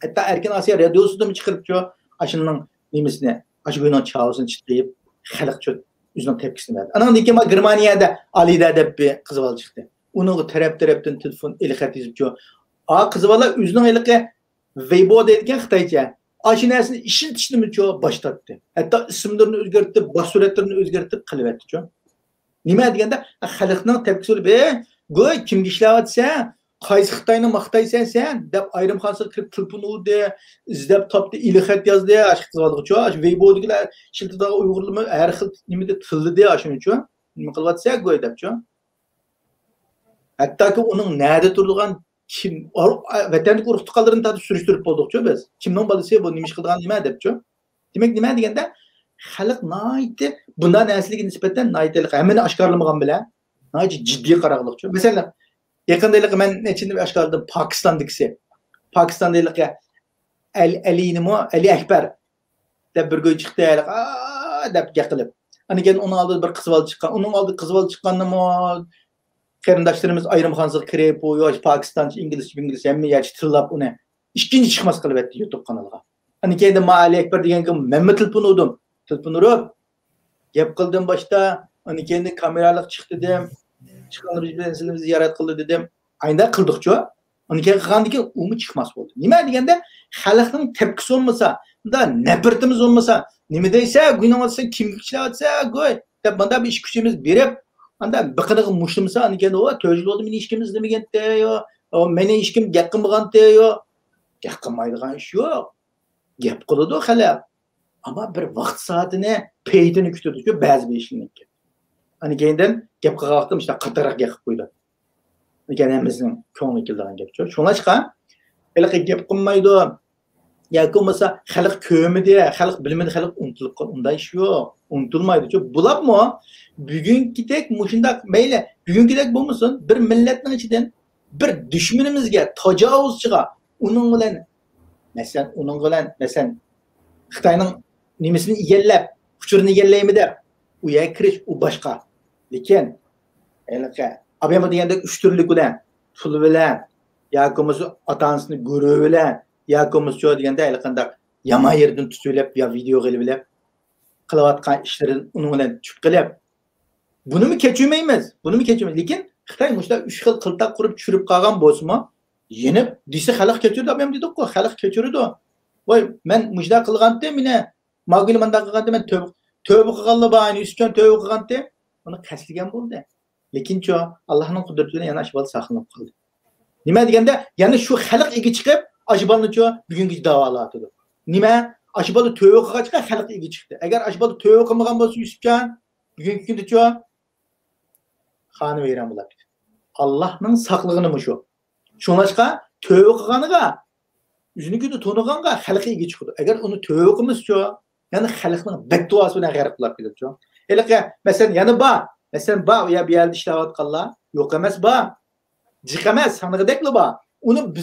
Hatto Erkin Osiyo radiosida chiqiribchi, ashuning nimasini, ashu kuni chavosini chiqib, xalqcha o'zining tepkisini berdi. Anandan keyin Germaniyada Alida deb bir qiz bola chiqdi. Uni tarafdan telefon ilxat yozibchi. Qiz bola o'zining ilqi Weibo deydigan Xitoycha aşı narsani ishlatishni boshlatdi. Hatto ismlarini o'zgartirib, bosh suratlarini o'zgartirib qilyapti-ku. Nima deganda xalqning tepkisi bo'lib, "Go'y kimga ishlayapsan? Qaysi Xitoyni maqtaysan sen?" deb ayrimxonasiga kirib telefon urdi, izlab topdi, ilxat yozdi, ash qiladigan-ku. Ash Weibo'dagilar shiltidagi Uyg'urlar har xil nimada tildi ashuni-ku. Nima qilyapsan go'y deb-ku. Hattoki uning nada turadigan kim vatanlik urug'tiqalarini tatib surishtirib bo'ldik-ku biz. Kimning bolasi bu nima ish qilgan nima deb-ku. Demak nima deganda xalq noyiti bundan narsaga nisbatan noyitalik hammani oshkorlamagan bilan noyit jiddiy qarag'liqchu. Masalan, yaqindalik men nechini oshkorladim Pokistondagisi. Pokistondalik Ali Akbar deb bir go'y chiqdi, deb gaqilib. Ana keyin uning oldida bir qiz bola chiqqan. Uning oldida qiz bola chiqqanmi qarindoshlarimiz ayrimxonasiga kirib, bu yosh Pokistoncha, inglizcha hamma yaxshi tillab uni ikkinchi chiqmas qilib etdi YouTube kanaliga. Ana keyin Ali Akbar degan men telefon urdim. Telefon urib gap qildim boshda. Ana keyin kameralik chiqdi dedim. Chiqqanlar bilan sizlarni ziyorat qildi dedim. Ayda qildik-ku. Ana keyin qilgandan keyin umi chiqmas bo'ldi. Nima deganda xalqning tepkisi olmasa, unda nafratimiz olmasa, nima deysa, gunohsa, kimga ishlayotsa, go'y deb bunda bir ish kuchimiz berib anda biqiniga mushlimsa, ana keyin o to'jil bo'ldi, meni ishkimiz demaganda yo, meni ishkim gap qilmaganda yo, gap qilmaydigan ish yo'q. Gap qiladi xalq. Ama bir vaqt soatini, peytini kutadi-ku ba'zi bir ishlarniki. Ana keyindan gap qilgan vaqtim işte qattiqroq gap qilib qo'ydi. Lekin hamimizning ko'ngli kelgan gapchi. Shunlashqa haliqi gap qilmaydi. Yoki bo'lmasa xalq ko'midi, xalq bilmadi, xalq unutilib qoldi. Unday ish yo'q. Unutilmaydi-ku. Bulabmi? Bugünkidek mushundaq mayli, bugünkidek bo'lmasin, bir millatning ichidan bir dushmanimizga, tajovuzchiga, uning bilan masalan Xitoyning nimasini egallab, uchurini egallaymi deb u yerga kirish u boshqa. Lekin haliqi Abiyama degende üç türlük bilen, pul bilen, yakomuz atansını görü bilen, yakomuz çoğu degende aylıkanda yama yerden tutulep ya video gelip kılavatkan işlerin onun bilen çüp gelip. Bunu mu keçirmeymiz? Bunu mu keçirmeymiz? Lekin Xitay muşda 3 xil qıltaq qurib çürüp qalğan bolsunmu? Yenip dise xalq keçirdi, abiyam dedik ko, xalq keçirdi o. Voy, men muşda qılğanda mene magil manda qılğanda men tövbe qılğanla bayını üstken tövbe qılğanda onu kəsligen boldu. Lekin ço Allah'ın kudretine yana aşbal saqlanıp qaldı. Nima degende, yani şu xalq igi chiqib, aşbalni ço bugungi davalatıdı. Nima? Aşbalı tövbe qılğaçqa xalq igi chiqdi. Agar aşbalı tövbe qılmagan bolsa üstken bugungi kunda ço xanı veren bular. Allah'ın saqlığını mı şu? Şunaşqa tövbe qılğanıga, yüzünü günü tonuğanğa xalq igi chiqdi. Agar onu tövbe qılmız ço, yani xalqның bedduası bilen g'arib qilib ketdi ço. Elaqe mesela yani mesela ya bir yerde işlevatqanlar yok emas jiq emas sanıqdekli onu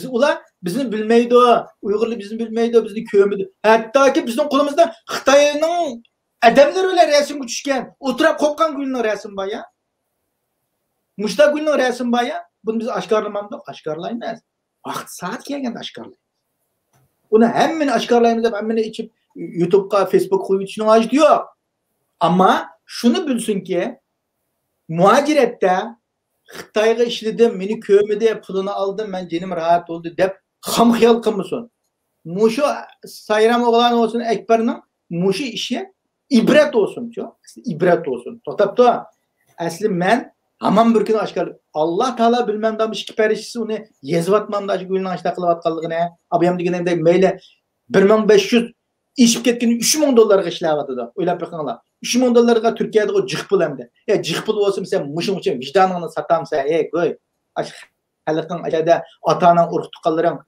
bizni bilmeydi, Uyg'urlar bizni bilmeydi, bizni ko'midi. Hattoki bizning qo'limizda Xitoyning adamlari bilan rasmga tushgan, o'tirib qo'ygan gulning rasmi bor ya. Mushta gulning rasmi bor ya. Bunu biz oshkorlaymiz. Vaqt soat kelganda oshkorlaymiz. Uni hammani oshkorlaymiz deb hammani ichib YouTube'ga, Facebook qo'yib o'tishning hojati yo'q. Ammo şunu bilsinki, muhacirette Xitayga işledim, meni kömedi, pulunu aldım, ben cenim rahat oldu dep ham xiyal qilmasin. Muşu sayram oğlan olsun, Ekber'nin muşu işi ibret olsun. İbret olsun. Totapta asli men hamam bir gün aşkar Allah Teala bilmem damış iki perişisi onu yezvatmam da aşkı gülün aşkı kılıvatkallığı abiyam degende meyle 1500 işip ketken 3000 dolarga işlavadı da. Öyle bakınlar. 3000 dolarga Türkiye'de o cık pul hem de. Ya cık pul olsun sen muşum vicdanını satamsa koy. Aşk halkın aşağıda atana uruktukalların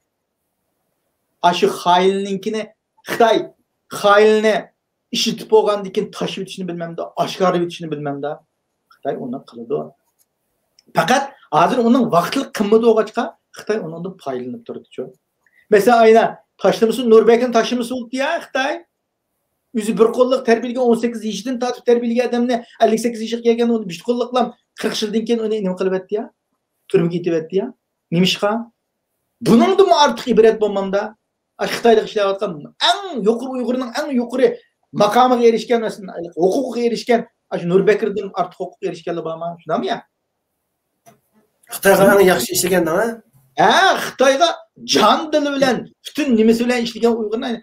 aşı hainlinkini Xitay hainine işitip olgan dikin taşı bitişini bilmem de aşkarı bitişini bilmem de Xitay ondan kılıdı o. Fakat hazır onun vaktlik kımmıdı o kaçka Xitay ondan paylanıp durdu çok. Mesela ayna taşlaması Nurbek'in taşlaması oldu ya Xitay. Yüzü bir kolluk terbiyeliğe 18 yaşından tatip terbiyeliğe adamına 58 yaşına gelgen onu bir kollukla 40 yıldan keyin onu ne kılıp etti ya? Türmüge itip etti ya? Nimişka? Bunun da mı artık ibret bulmamda? Xitay'da işleyatkan en yukarı Uygur'un en yukarı makamı erişken mesela hukuku erişken Nurbekir'den artık hukuk erişkenli bağma. Şuna mı ya? Xitayga en yaxshi işlegen ha? Xitayga can dili bilen bütün nimesi bilen işlegen Uygur'un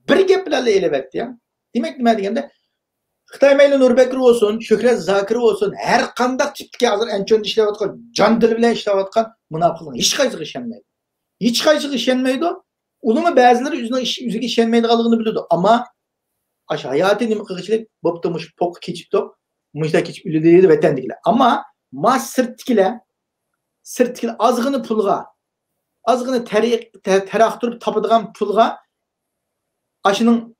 bir gap bilen elep etti ya. Demek nima deganda Xitoy mayli Nurbekir olsun, Shuhrat Zakir olsun, her qandaq tipga hozir anchon ishlayotgan, jon dil bilan ishlayotgan munofiqlar hech qaysiga ishonmaydi. Hech qaysiga ishonmaydi. Uning ba'zilari o'ziga ishonmaydiganligini biladi, ammo ash hayoti nima qilishlik bo'pti, mush poq kechibdi, mushda kechib o'ldi vatandagilar. Ammo mas sirtkilar ozg'ini pulga, ozg'ini taraqtirib topadigan pulga aşını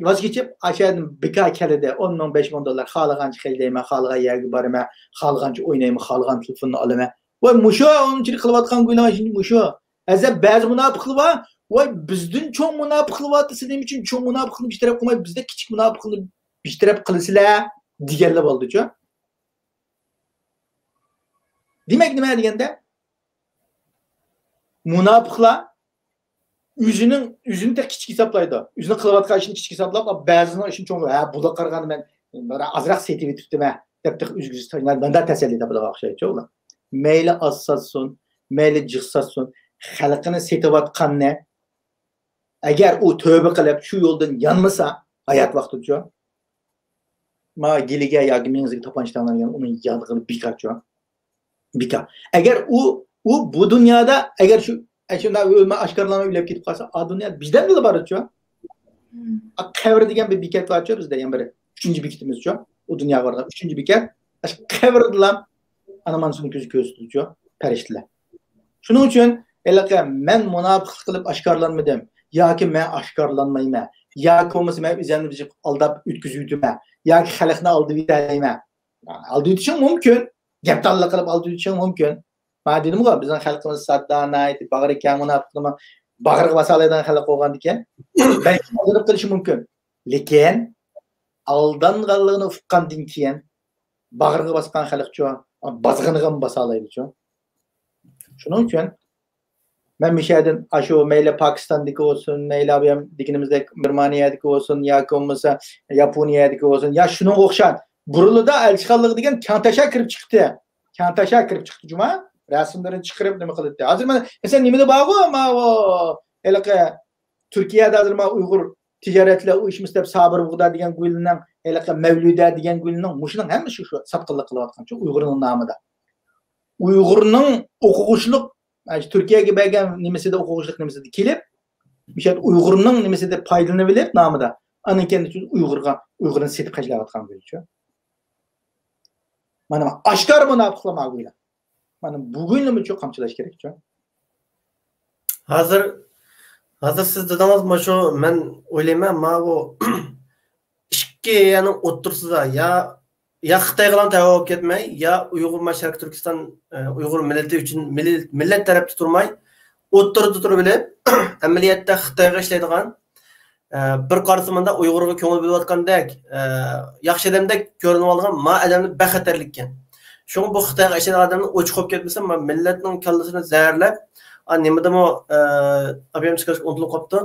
vazgeçip aşağıdan bika kelede 10-15 dolar xalığançı xeldeyme, xalığan yergi barıma, xalığançı oynayma, xalığan telefonunu alıma. Vay muşo onun için kılıvatkan güylama şimdi muşo. Azab bazı münafıklı var. Vay bizden çok münafıklı var dedim için çok münafıklı bir taraf koymayıp bizde küçük münafıklı bir taraf kılısıyla diğerler oldu çok. Demek nima deganda münafıklar yüzünü de küçük hesaplaydı. Yüzünü kılıvatkan işini küçük hesaplayıp bazının işini çok bu da qarğanı ben azraq setivi tuttum ha. Deptik üzgüsü ben de teselli de bular şey çok. Meyli az satsun, meyli cıq satsun, xalqını setivatkan ne? Eğer o tövbe qilib şu yoldan yanmasa hayat vaqti çok. Ma gelige ya gimenizi tapançlardan yani onun yanlığını bika. Eğer o bu dünyada eğer şu Eşimden ölme aşkarlama bile gidip kalsa dünya bizden bile var şu. Kavr degen bir biket var şu bizde yani böyle. Üçüncü biketimiz şu. O dünya var. Üçüncü biket. Kavr dilam anamansun gözü şu. Periştiler. Şunun için elaka men münafıklık kılıp aşkarlanmadım. Ya ki men aşkarlanmayım. Ya ki olmasa men üzerine bizi aldap ütküzüydüme. Ya ki xalqni aldı vitayime. Aldı için mümkün. Gaptallık kılıp aldı için mümkün. Ma dedim ki bizning xalqimiz saddana, bag'ri kam münafıqlama, bag'riga basalaydan xalq bo'lgan ekan. Belki aldırıp qilishi mumkin. Lekin aldanganligini uqqandan keyin bag'riga basgan xalqcho bazgınıgan basalaydı şu. Şunun için ben bir şeyden aşı meyle Pakistan'daki olsun, meyle abiyem dikinimizde Germaniya'daki olsun, ya olmasa Japonya'daki olsun, ya şunun okşan. Buruluda elçikallığı diyen Kantaş'a kirip çıktı. Kantaş'a kirip çıktı cuma. Resimlerini çıkarıp ne kıldı. Hazır mı? Mesela nimede bağı ama o elke Türkiye'de hazır mı Uygur ticaretle uyuşmuş sabır buğda diyen gülünden elke Mevlüde diyen gülünden muşunun hem şu sapkınlık kılıvatkan çok Uygur'un namıda. Uygur'un okuşluk yani Türkiye gibi belgen nimesi de okuşluk nimesi de kilip bir şey Uygur'un nimesi de paydını bilip namıda. Anın kendisi Uygur'un setip kaçlavatkan gülüyor. Mana aşkar mı napıklama gülüyor. Mana bugün mi çok kamçılaş gerekiyor? Hazır siz dediniz mi şu men oylayman ama bu ikki yani otursuzda ya Xitoy bilan tavab ketmay ya Uyg'ur Sharq Turkiston Uyg'ur millati uchun millat tarafda turmay o'ttirib turib bilib amaliyotda Xitoyga ishlaydigan bir qarsimanda Uyg'urga ko'ngil bo'layotgandek yaxshi odamdek ko'rinib olgan ma odamni bexatarlik ekan. Şunu bu Xitoyga ishlaydigan odamni o'chib qolib ketmasa millatning kallasini zaharlab nimadami abiyam chiqarish unutilib qolibdi.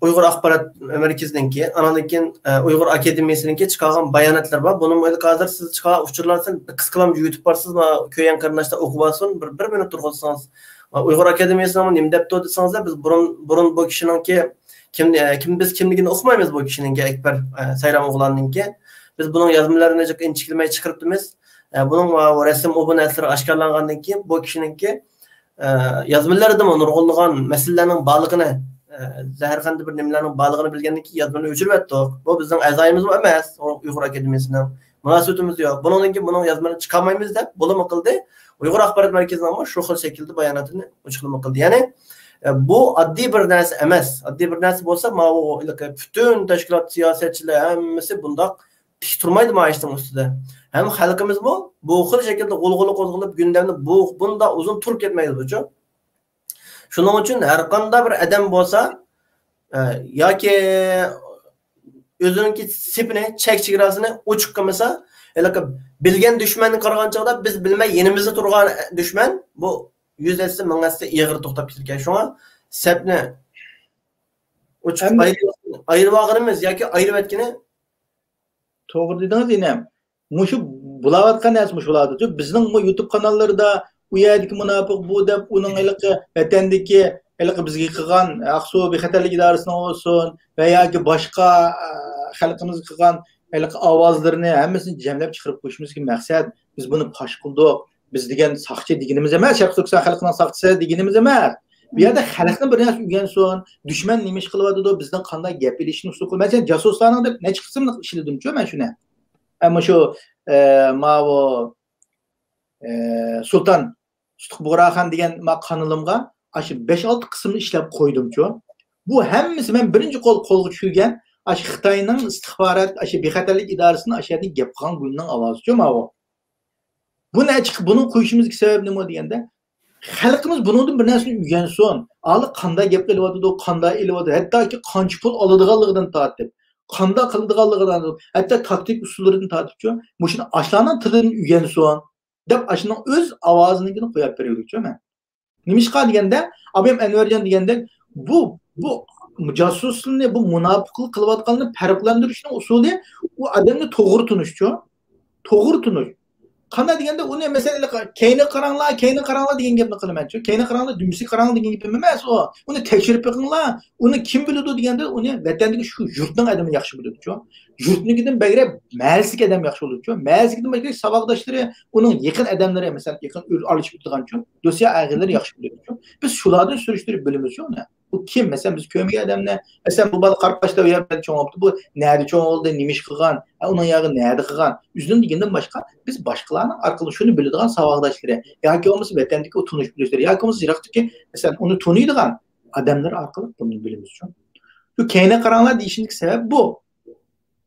Uyg'ur axborot merkezininki, andan keyin Uyg'ur akademiyasininki chiqargan bayonotlar bor. Buni mayli hozir siz chiqargan uchurlarni qisqalam YouTube borsizmi, ko'yan qarindoshda o'qib olsin, bir minut turg'izsangiz. Uyg'ur akademiyasining nima debdi desangiz, biz burun bu kishininki biz kimligini o'qimaymiz bu kishininki Akbar Sayram o'g'lonninki. Biz buning yozmalarini inchikilmay chiqiribmiz. Buning rasm obunasiri oshkorlangandan keyin bu kishininki yozmalarida nurg'unlagan masalalarning borlig'ini zaharxanda bir nimalarning borlig'ini bilgandan keyin yozmani o'chirib yotdik. Bu bizning a'zoyimiz emas, Uyg'ur akademiyasining munosabatimiz yo'q. Bundan keyin buning yozmani chiqarmaymiz deb bo'limi qildi. Uyg'ur axborot markazining ham shu xil shaklda bayonotini ochiqlama qildi. Ya'ni bu oddiy bir narsa emas. Oddiy bir narsa bo'lsa, butun tashkilot siyosatchilar hammasi bundoq tik turmaydi maishning ustida. Hem xalqimiz bu xil shaklda g'ulg'ula qo'zg'alib gündemni bunda uzun tur ketmaydi buchu. Shuning uchun har qanday bir odam bo'lsa yoki o'zining sepini chek-chegarasini ochiq qilmasa, bilgan dushmanni qaragan chog'da biz bilmay yenimizda turgan dushman bu yuzasi mingasi ig'ir to'xtab ketgan. Shunga sepni ochiq ayirib olganimiz yoki ayirib etgani to'g'ri dedingiz yine. Muşu bulavatkan narsa muş buladı. Bizning bu YouTube kanallarida u yerdagi munofiq bu deb uning vatandagi bizga qilgan Aqsu bexatarlik idorasini olsun va yoki boshqa xalqimiz qilgan ovozlarini hammasini jamlab chiqarib qo'yishimiz maqsad. Biz buni fosh qildik. Biz degan saqchi deganimiz emas, Sharq Turkiston xalqining saqchisi deganimiz emas. Bu yerda xalqni bir narsa o'rgansin, dushman nima ish qilyapti, bizdan qanday gap elishni usul qilib. Masalan, jasuslarning deb necha qismni ishladim-ku men shuni. Ama şu mavo Sultan Buğraxan degan kanalımga aşı 5-6 kısmını işlep koydum-ku. Bu hemmisi men birinci qo'lga tushirgan aşı Xitoyning istixbarat aşı bexatarlik idorasining aşağıdan gap qilgan gulning ovozi-ku mavo. Buni chiqib buni qo'yishimizga sabab nima deganda xalqimiz bundan bir narsani o'rgansin. Ali qanday gap qilyapti, qanday elyapti, hattoki qancha pul oladiganligidan tortib qanda qildiganligidan hatta taktik usullaridan tortibchi mushuni ashlarning tilini o'rgansin deb ashning o'z ovozini qo'yib beraylikchi men. Nimishqa deganda abim Anvarjon deganda bu jasuslikni bu munofiqlik qilayotganini farqlantirishning usuli u odamni to'g'ri tunishchi. To'g'ri tunish. Qanday deganda uni masalan keyni qaranglar degan gapni qilaman-chi. Keyni qaranglar, dumsi qaranglar degan gap emas u. Uni tekshirib qo'yinglar. Uni kim biladi deganda uni vatandagi shu yurtning odami yaxshi biladi-chi. Yurtnikidan bagrab ma'ziki odam yaxshi bo'ladi-chi. Ma'zikidan bagrab saboqdoshlari, uning yaqin odamlari masalan yaqin olishib turgan-chi. Do'stlar ag'illar yaxshi biladi-chi. Biz shulardan surishtirib bilamiz-chi uni. Bu kim? Mesela biz kömege adamla mesela bu balık qarpaşta uyardı çoğaldı. Bu nerede çoğaldı, nimiş kılgan, onun yağı nerede kılgan. Üzünün diginden başka biz başkalarının arkalı şunu bildiğin savakdaşları. Ya ki olması vatandaki o tunuş bilirler. Ya ki olması Irak'taki mesela onu tunuyduğun adamlar arkalı bunu bilimiz şu. Şu keyne karanlar değişiklik sebep bu.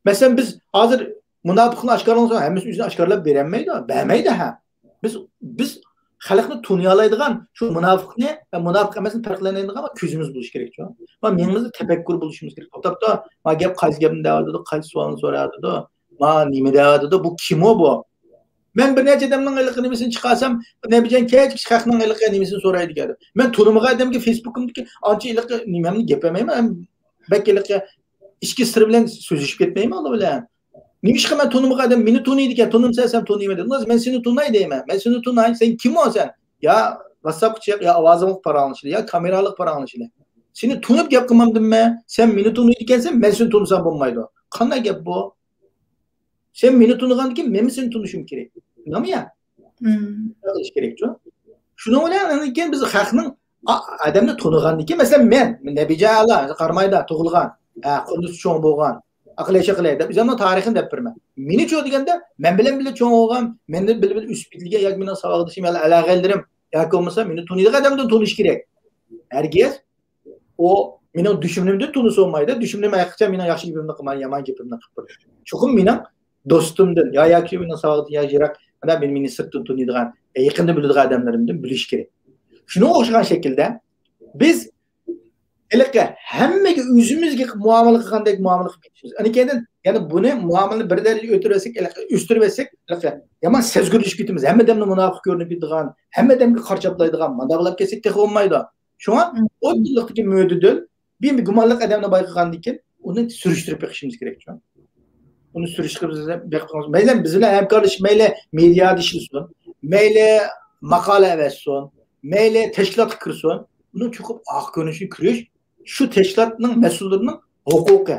Mesela biz hazır münafıkın aşkarlarını sonra hem üzerine aşkarlar verenmeydi, beğenmeydi ha. Biz xalqni tunyalaydigan shu munofiqni va munofiq emasni farqlanadigan ama ko'zimiz bo'lishi kerak. Va menimizda tafakkur bo'lishimiz kerak. To'xtab, gap qaysi gapni deyapti, qaysi savolni so'rayapti, nima deyapti, bu kim bu? Ben bir neçe adamның ылыкы немесін çıkarsam, ne bileyim keç xalqның ылыкы немесін soraydı geldi. Ben tunumuğa adamga Facebook'umdaki ancha ılыкı nimemni gepemeyim. Bek ılыкı içki sırrı bilen sözleşip ketmeyim ola bilen. Nimişka ben tunumuğa adam meni tunuydu ki tunumsam tunuyum dedim. Ben seni tunay deyim. Ben seni tunay. Sen kim o sen? Ya WhatsApp çık ya avazımlık para almışlı ya kameralık para almışlı. Seni tunup gap kılmamdım mı? Sen meni tunuydu kensen ben seni tunusam bulmaydı. Kanday gap bu? Sen meni tunugan ki men seni tunuşum gerek. Nima ya? Qilish kerak-ku. Shuni bilan keyin biz xalqning odamni tunugandan keyin masalan men Nabija Allah qarmayda tug'ilgan, qunduz cho'ng bo'lgan, aqlaycha qilay deb o'zimning tarixini deb berman. Meni cho deganda men bilan birga cho'ng bo'lgan, meni bilib uspitliga yoki meni savodishim yoki alaqaldirim yoki bo'lmasa meni tuniydigan odamdan tunish kerak. Herkes o mening dushmanimdan tunisa olmaydi. Dushmanim aytsa mening yaxshi gapimni qilmay, yomon gapimni qilib qo'yadi. Chuqur mening dostumdan yoki mening savodishim yoki jiroq meni sirtdan tuniydigan, yaqinda biladigan odamlarimdan bilish kerak. Shuna o'xshagan shaklda biz hammaga o'zimizga muomala qilgandek muomala qilib ketamiz. Yani buni muomala bir daraja o'stirib etsak, yomon sezgirlashib ketamiz. Hammadamni munofiq ko'rinib ketadigan, hammadamga qarchaplaydigan, mandaqlab kelsak tex bo'lmaydi. Shunga o'tliqdagi mo'didil bir gumonliq odamni bayqagandan keyin uni surishtirib beqishimiz kerak. Uni surishtirib beqishimiz. Mayli biz bilan hamkorlashib, mayli media ishlisin, mayli maqola yozsin, mayli tashkilot kirsin, uni cho'qib oq ko'rinishni kirish shu tashkilotning mas'ullarining huquqi.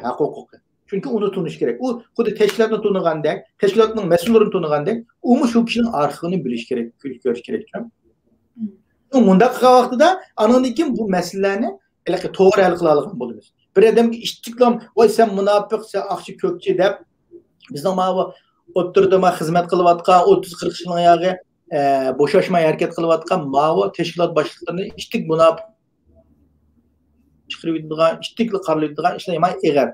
Chunki uni tunish kerak. U xuddi tashkilotni tunigandek, tashkilotning mas'ullarini tunigandek, u shu kishining arxivini bilish kerak, ko'rish kerak. Bunda qilgan vaqtida anandan keyin bu masalalarni to'g'ri hal qila olgan bo'lamiz. Bir odamga istiqlom, "Voy sen munofiq, sen aqchi ko'kchi" deb bizning mana o'ttirda xizmat qilayotgan 30-40 yilning oyog'i bo'shashmay harakat qilayotgan mana tashkilot boshliqlarini ishtik munofiq chiqiradigan, ishtikli qaraydigan ishlar ham eg'ar.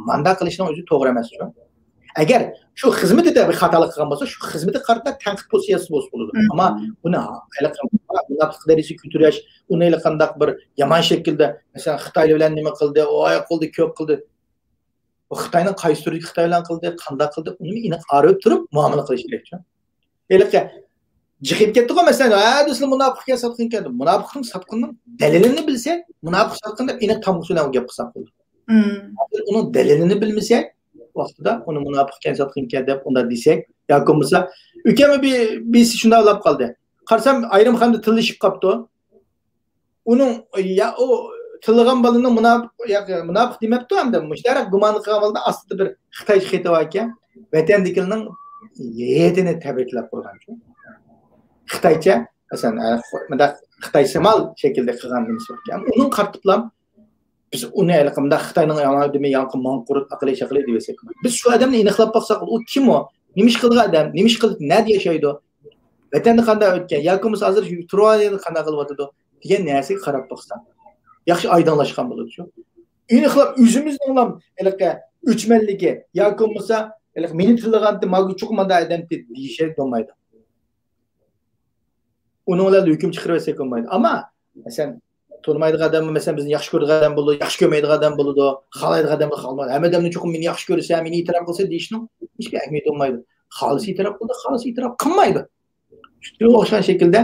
Manda qilishning o'zi to'g'ri emas. Agar shu xizmatida bir xatolik qilgan bo'lsa, shu xizmatga qarata tanqid pozitsiyasi bo'ladi. Ammo buni munofiq darajasiga ko'tarish, uni qandaq bir yomon shaklda, masalan, Xitoy bilan nima qildi, oy qildi, ko'p qildi. O Xitoyning qaysi turdagi Xitoy bilan qildi, qanday qildi, uni aniq qarab turib muomala qilish kerak. Elqa jiqib ketdi-ku masalan, do'stlar munofiqga satqin keldi. Munofiqning satqinning dalilini bilsak, munofiq satqin deb aniq tamg'usidan gap qilsak bo'ldi. Uning dalilini bilmasak, vaqtida uni munofiqga satqin keldi deb unda desak, yoki bo'lmasa, ukam bir shunday olib qoldi. Qarsam ayrim hamda tillashib qopdi. Uning ya o tilgan balını munofiq demepti hamda mushtarak gumonli qilgan holda aslida bir Xitoy xitoy ekan, vatandikilning yetini tabriklab qo'ygan. Xitoycha, masalan, bunda Xitoysamal shaklda qilganimiz bor ekan. Uning qartiblam biz uni aqimda Xitoyning yomon demay yanqi manqurut aqliy shaqli deb esak. Biz shu odamni aniqlab baqsak, u kim o? Nima ish qilgan odam? Nima ish qilib, nada yashaydi? Vatanda qanday o'tgan? Yoki bo'lmasa hozir Turkiyada qanday qilib o'tadi? degan narsaga qarab baqsak, yaxshi oydinlashgan bo'ladi shu. Aniqlab o'zimizning ham o'chmanligi yoki bo'lmasa meni tilaganda mag'u chuqmada odam deyish bo'lmaydi. Uni ular hukm chiqarib olsa bo'lmaydi. Ammo masalan to'lmaydigan odam, masalan bizni yaxshi ko'radigan odam bo'ladi, yaxshi ko'rmaydigan odam bo'ladi, xohlaydigan odam xohlamaydi. Hamma odamni chuqum meni yaxshi ko'rsa, meni e'tirof qilsa deyishning hech bir ahamiyati bo'lmaydi. Xolis e'tirof qildi, xolis e'tirof qilmaydi. Shunga o'xshagan shaklda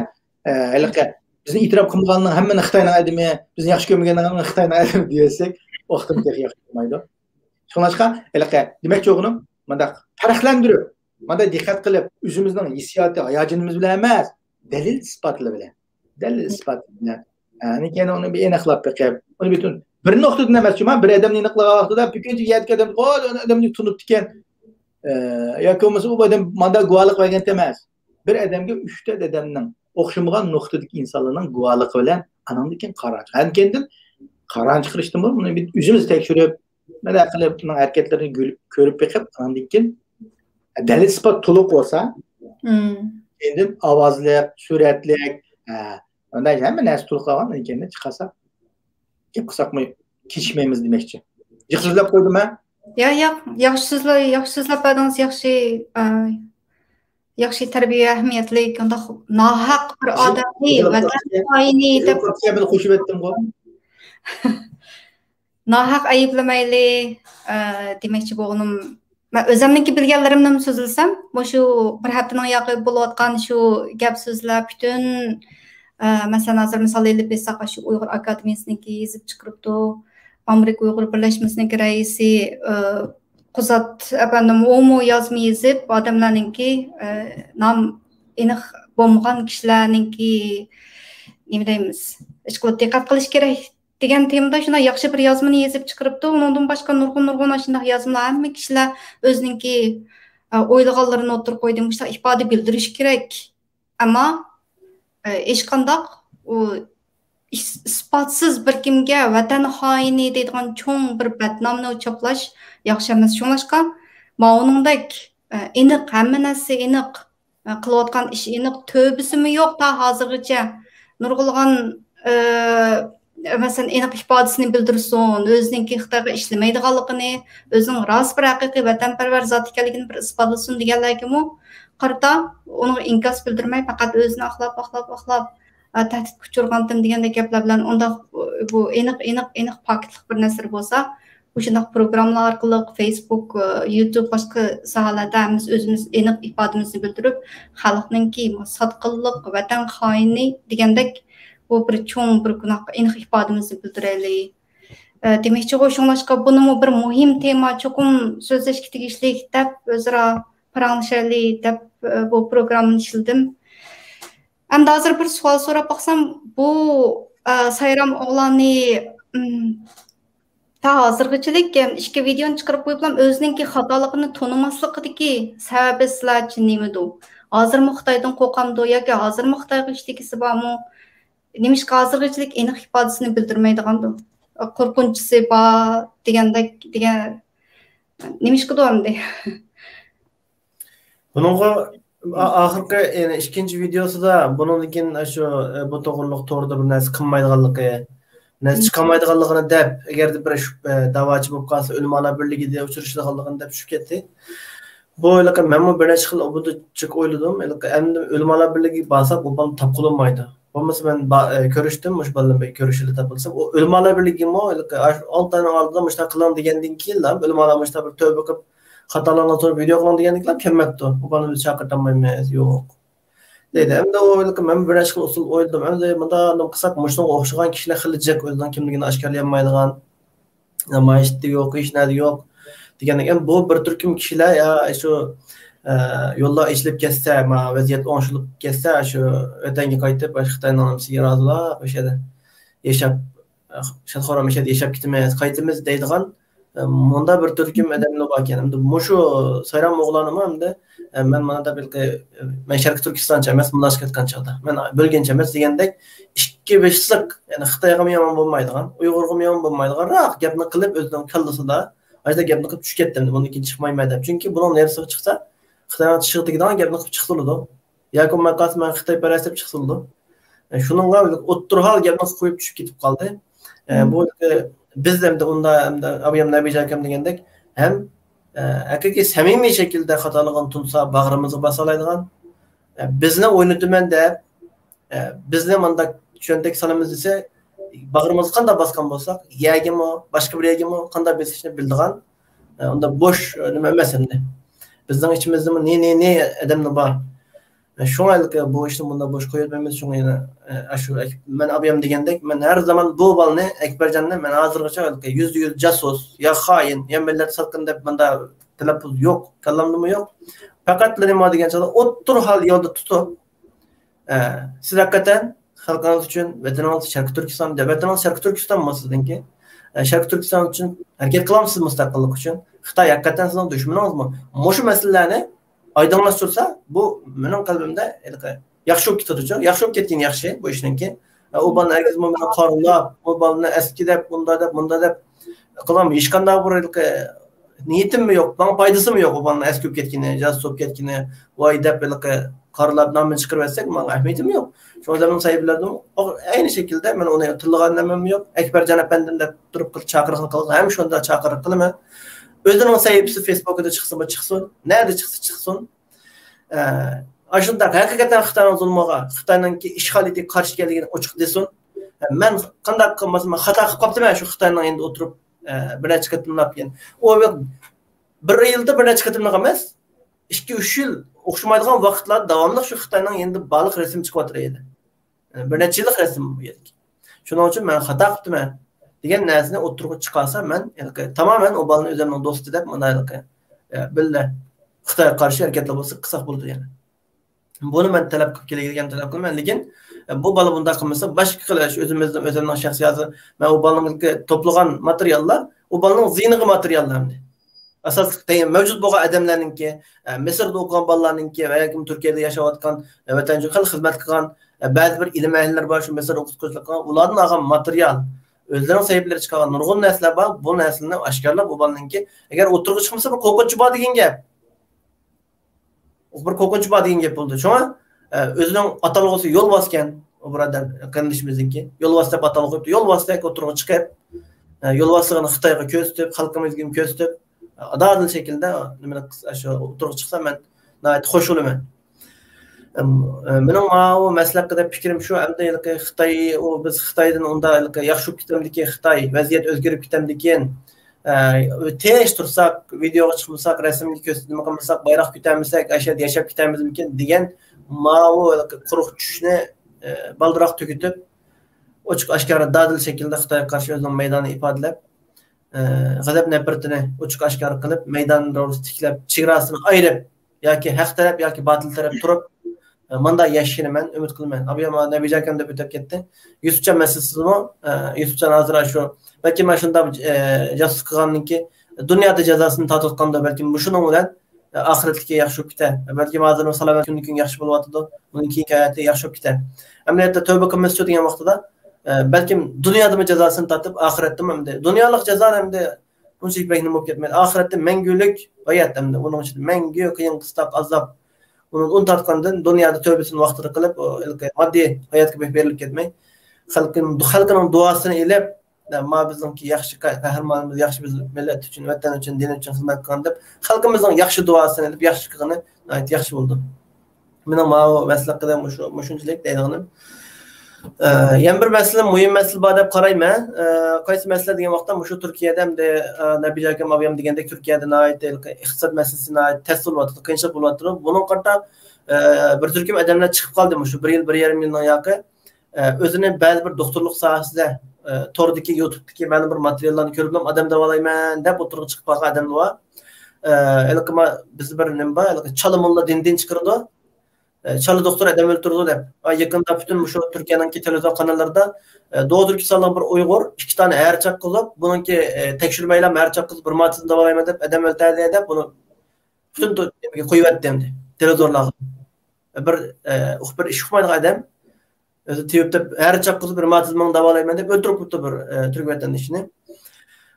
bizni e'tirof qilmaganning hammani Xitoyning odami, bizni yaxshi ko'rmaganning Xitoyning odami desak, vaqtimiz yaxshi bo'lmaydi. Shunga demakchi o'g'lim, mana farqlantirib, mana diqqat qilib, o'zimizning hissiyoti, hayojonimiz bilan emas, dalil isbotlar bilan. Dalil isbot bilan. Ya'ni keyin uni bir aniqlab beqib, uni butun bir nuqtadan emas, men bir odamni aniqlagan vaqtida ko'pincha yetgan odam, odamni tunib ekan, yoki bo'lmasa u odam manda guvohlik bergan emas. Bir odamga 3 ta odamning o'xshamagan nuqtadagi insonlarning guvohligi bilan anandan keyin qarang. Handkendin qarang chiqarishdan bor, buni o'zimiz tekshirib, mana qilib uning harakatlarini ko'rib beqib, anandan keyin dalil isbot to'liq bo'lsa, endi ovozlik, suratlik, unday hamma narsa to'liq qolgan ekan, chiqasa gap qilsaqmi kechmaymiz demoqchi. Yaxshilab qo'ydimmi? Yo'q, yaxshilab berdingiz, yaxshi tarbiya ahamiyatli, unda nohaq bir odamni vatanini deb qo'shib aytdim-ku. Nohaq ayblamayli demoqchi bo'lganim, Ben özümdeki bilgilerimden sözülsem, bu şu bir haftanın yağı buluvatkan şu gap sözler bütün mesela hazır misal elip besaka şu Uygur Akademiyası'nınki yazıp çıkırıptı. Amerika Uygur Birleşmesi'ndeki reisi Kuzat efendim o mu yazma yazıp adamlarınki nam enik bomgan kişilerinki ne deyimiz? Işkı dikkat kılış gerek degan temada şuna yaxshi bir yazmani yazıp çıkırıptı. Ondan başka nurgun aşındaq yazmalar hamma kişiler özününki o'ylaganlarini o'tirib qo'ydi. Muşta ifade bildirish kerak. Ama hech qandaq ispatsız bir kimge vatan haini deydigan çoğun bir badnomni cho'plash yaxshi emas. Shunlashqa ma'uningdak aniq hamma narsa aniq qilayotgan ish aniq tövbisimi yo'q ta hozirgacha nurg'ulg'an mesela aniq ifodasini bildirsin, o'zininki Xitoyga ishlamaydiganligini, o'zining rost bir haqiqiy vatanparvar zot ekanligini bir isbotlasin deganlargami qarata uni inkos bildirmay faqat o'zini oqlab tahdid kuchirgandim degandek gaplar bilan unda bu aniq faktlik bir narsa bo'lsa o'shandaq programmalar orqali Facebook, YouTube boshqa sohalarda biz o'zimiz aniq ifodamizni bildirib xalqninki sotqinlik vatan xoini degandek bu bir cho'ng bir gunoh aniq ifodamizni bildiraylik. Demakchi o'shunlashqa buni bir muhim tema cho'qim so'zlashga tegishli deb o'zaro paranglashaylik deb bu programmani ishildim. Endi hozir bir savol so'rab baqsam, bu Sayram o'g'lonni ta hozirgachilik ishga videoni chiqarib qo'yib ham o'zininki xatoligini tonimasligidagi sababi sizlarcha nimadu? Hozir Xitoydan qo'rqamdi yoki hozir Xitoyga ishtigisi bormi? Nemishqa hozirgachilik aniq ifodasini bildirmaydigandu. Qo'rqinchisi bor degan nemishqa do'mdi. Bununla ahırkı yani ikinci videosu da bununkin şu bu to'g'riliq to'g'rida bir narsa qilmaydiganligi, narsa chiqolmaydiganligini deb agarda bir da'vochi bo'lib qolsa Ulamolar birligida uchrashadiganligini deb tushib ketdi. Bu o'ylaqa men bir necha xil obudchiq o'yladim. Endi Ulamolar birligiga borsak bu bal tap qilinmaydi. Bo'lmasa men ko'rishdim, mush bilan ko'rishili topilsa, u Ulamolar birligimi o'ylaqa 6 oyning oldida mushta qilam degandan keyin Ulamolar mushta bir tövbe qilib xatolarni to'g'ri video qilaman deganliklar kelmabdi. Bu bani biz chaqirtirmaymiz, yo'q. Deydi. Endi o'ylaqa men bir necha xil usul o'yladim. Endi bunda qilsak mushunga o'xshagan kishilar xilijak o'zidan kimligini oshkorlayolmaydigan, namoyishda yo'q, hech narsa yo'q degandan keyin bu bir turkum kishilar ya shu yo'llar ishilib ketsa, vaziyat o'ngshilib ketsa, shu o'tanga qaytib Xitoyning namsiga rozilab o'sha yerda yashab, shadxoram yashab ketamiz, qaytamiz deydigan Munda bir turkum adamlar bor ekan. Endi mushu Sayram o'g'lonimi endi men mana da bilki men Sharq Turkistoncha emas, munoz ketgan chog'da. Men bo'lgancha emas degandek 2-5lik, ya'ni Xitoyga yomon bo'lmaydigan, Uyg'urga yomon bo'lmaydigan roq gapni qilib o'zining kallasida ajda gapni qilib tushib ketdim. Bundan keyin chiqmayman deb. Chunki buning nersiga chiqsa Xitoyga chiqadigan gapni qilib chiqsildi. Yoki men Xitoy parast deb chiqsildi. Shuningga o'ttirhal gapni qo'yib tushib ketib qoldi. Bu biz de unda abiyam Nabiy akam degandek hem haqiqiy samimiy shaklda xatoligini tunsa bag'rimizga basalaydigan bizni o'ynataman deb bizni manda tushundik salamiz desa bag'rimizga qanday bosgan bo'lsak yagimi boshqa bir yagimi qanday besishni bildigan unda bo'sh nima emas endi bizning ichimizda ne odamlar bor shunaylik bu ishni bunda bo'sh qo'yolmaymiz. Shunga yana shu men abiyam degandek men har zaman bu balni Akbarjanni men hozirgacha %100 jasus ya xoin ya millat satqin deb menda talaffuz yo'q, kallamnimi yo'q. Faqat nima degan chog'da o'ttir hal yo'lda tutib siz haqiqatan xalqingiz uchun vatanimiz Sharq Turkiston deb vatanimiz Sharq Turkiston sizninki Sharq Turkiston uchun harakat qilamsiz mustaqillik uchun. Xitoy haqiqatan sizning dushmaningizmi? Mushu masalalarni aydınlaştırsa bu benim kalbimde yaxshi olib ketadi. Yaxshi olib ketgan yaxshi bu ishninki. U bana herkes meni qarulab, u bana eski deb, bunda deb qilam. Hech qanday bir niyetim mi yo'q, bana foydasi mi yo'q u bana eski olib ketgani, jaz olib ketgani, voy deb qarulab namini chiqarib etsak, bana ahmiyetim yo'q. Shu zaman sahiblardim. Aynı şekilde men onu tilgan namim yo'q. Akbarjon apandim deb turib chaqiriq qilgan. Ham shunda chaqiriq qilaman. Özünün sahibisi Facebook'da çıksın, nerede çıksın. Aşında hakikaten Xitoyning zulmiga, Xitoyningki ishg'ol etib qarshi kelganligini ochiq desin. Men qanday qilmasam xato qilib qoptiman shu Xitoyning endi o'tirib bir necha qatimlab keyin. U bir yılda bir neçe kıtımlık emas, 2-3 yıl okşamaydigan vaqtlar davamlı şu Xitayning endi baliq resim chiqyapti edi. Bir neçe yillik resim bu edi. Shuning uchun men xato qilibman degan narsani o'tirib chiqarsa men tamamen o balani o'zimning do'sti deb bunday billa Xitoyga qarshi harakatlar bo'lsa qilsak bo'ladi yani. Buni men talab qilib keladigan talab qilman, lekin bu bola bunday qilmasa boshqa qilish o'zimning shaxsiyati men u bolaning to'plagan materiallar u bolaning ziyniga materiallardi. Asosli mavjud bo'lgan odamlarningki, Misrda o'qigan bolalarningki va yoki Turkiyada yashayotgan vatandosh xizmat qilgan ba'zi bir ilm ahllari bor, shu Misr o'qituvchilar qilgan, ularning olgan material o'zlarining sahiblari chiqargan nurg'un narsalar bor. Bu narsalarni oshkorlab u bolaninki agar o'tirg'i chiqmasa bir qo'rqinchi bor degan gap. Bir qo'rqinchi bor degan gap bo'ldi. Shunga o'zining atalg'usi yo'l bosgan, o birodar qarindishimizniki yo'l bos deb atalg'u qo'yibdi. Yo'l bos deb o'tirg'i chiqib, yo'l bosligini Xitoyga ko'z tutib, xalqimizga ko'z tutib, adil şekilde şu oturup çıksam ben nayet hoş olaman. Benim o meslekte fikrim şu, hem de Xitay, o biz Xitay'dan onda yaxşı kitemdeki Xitay, vaziyet özgürlük kitemdeki teş tursak, videoga çıkmasak, resimli göstermek yapmasak, bayrak kütemsek, aşağıda yaşap kitemiz mümkün diyen o kuruq düşüşüne baldırak tükütüp, açık aşkara dadil şekilde Xitay'a karşı özünün meydanı ifadelep, g'azab nafratini ochiq oshkor qilib, maydon to'g'risida tiklab, chegarasini ayirib, yoki haq taraf yoki botil taraf turib, manda yashashini men umid qilaman. Abiyama Nabiy akam deb o'tib ketdi. Yusufjon masalasimi, Yusufjon hozir shu balki mana shunda jasus qilganniki, dunyoda jazosini tortayotganda balki shuning bilan oxiratga yaxshi bo'lib ketar. Balki hozir salomat kun yaxshi bo'lyapti, uning keyin hayoti yaxshi bo'lib ketar. Amaliyotda tavba qilmoqchi degan vaqtida belki dünyada mı cezasını tatıp ahirette mi hem de dünyalık ceza hem de bunun için pek nima ketmedi. Ahirette mengülük hayat hem de onun için mengü kıyın kıstak azap onun un tartkandan dünyada tövbesini vaktini kılıp maddi hayatga pek berilip ketmey halkının duasını ilip ma bizimki yaxshi kahramanımız yaxshi biz millet için vatan için din için hizmet kılan deb halkımızın yaxshi duasını ilip yaxshi kılgını yaxshi oldu. Benim ma meslekte muşunchilik deydiğim Yan bir mesele, muhim mesele bor deb qarayman. Qaysi mesele degan vaqtda shu Turkiyada hamda Nabiy akam abiyam degandek Turkiyada iqtisod masalasini test bo'lyapti, qiyinchilik bo'lyapti. Buning qarta bir turkum odamlar chiqib qoldi shu 1 yil, 1,5 yildan yoqi o'zini ba'zi bir doktorlik sohasida to'rdagi YouTube'dagi ma'lum bir materiallarni ko'rib odam davolayman deb o'tirib chiqib qolgan odamlar bor. Biz bir nima bor, chala mulla din chiqirdi. Çalı doktor adam öldürdü deb. Yakında bütün şu Türkiye'deki televizyon kanallarında doğudur ki sallan bir Uygur 2 tane erçak kılıp bununki tekşürmeyle erçak kılıp bir matını davalayma deb adam öldürdü deb bunu bütün koyup demdi. Televizyonlarda. Bir iş yapmaydı adam. Özü tiyipte erçak kılıp bir matını davalayma deb öldürüp tuttu bir Türk vatandaşını.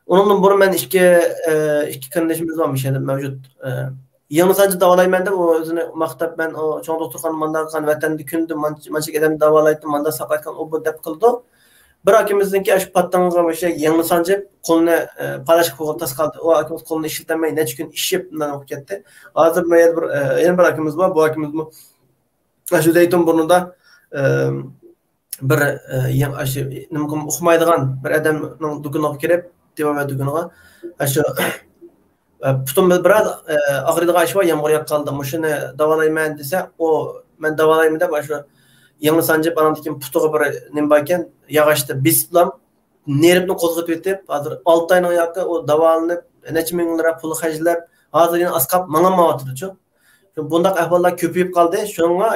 Onun bunu ben iki kardeşimiz varmış yani mevcut. Yalnız sadece davalayman deb o özünü maqtab ben o çoğun doktorxona manda qilgan vatanda kundi mancha odam davolaydim manda saqaytgan o bu deb qildi. Bir akimizniki shu pattangan o'sha yangi sanjib qo'lini palashga qo'yib tas qoldi. O akimiz qo'lini ishlatmay necha kun ishib bundan o'qib ketdi. Hozir yana bir akimiz bor. Bu akimiz shu Zaytunburnida bir nima o'qimaydigan bir odamning do'koniga kirib, devor do'koniga shu Putum biraz ağrıdığı iş var, yağmur yakaldı. Şunu davalayman dese, o ben davalayayım da başka yanlış sancıp anamdaki putuğu bir nimbayken yağıştı. Biz bulam neripni kozg'ib etib, hozir 6 oydan yoqqa o davolanib, necha ming lira pul xarjlab, hozir yana asqab mangamayotdi-chu. Bundaq ahvollar ko'payib qoldi. Shunga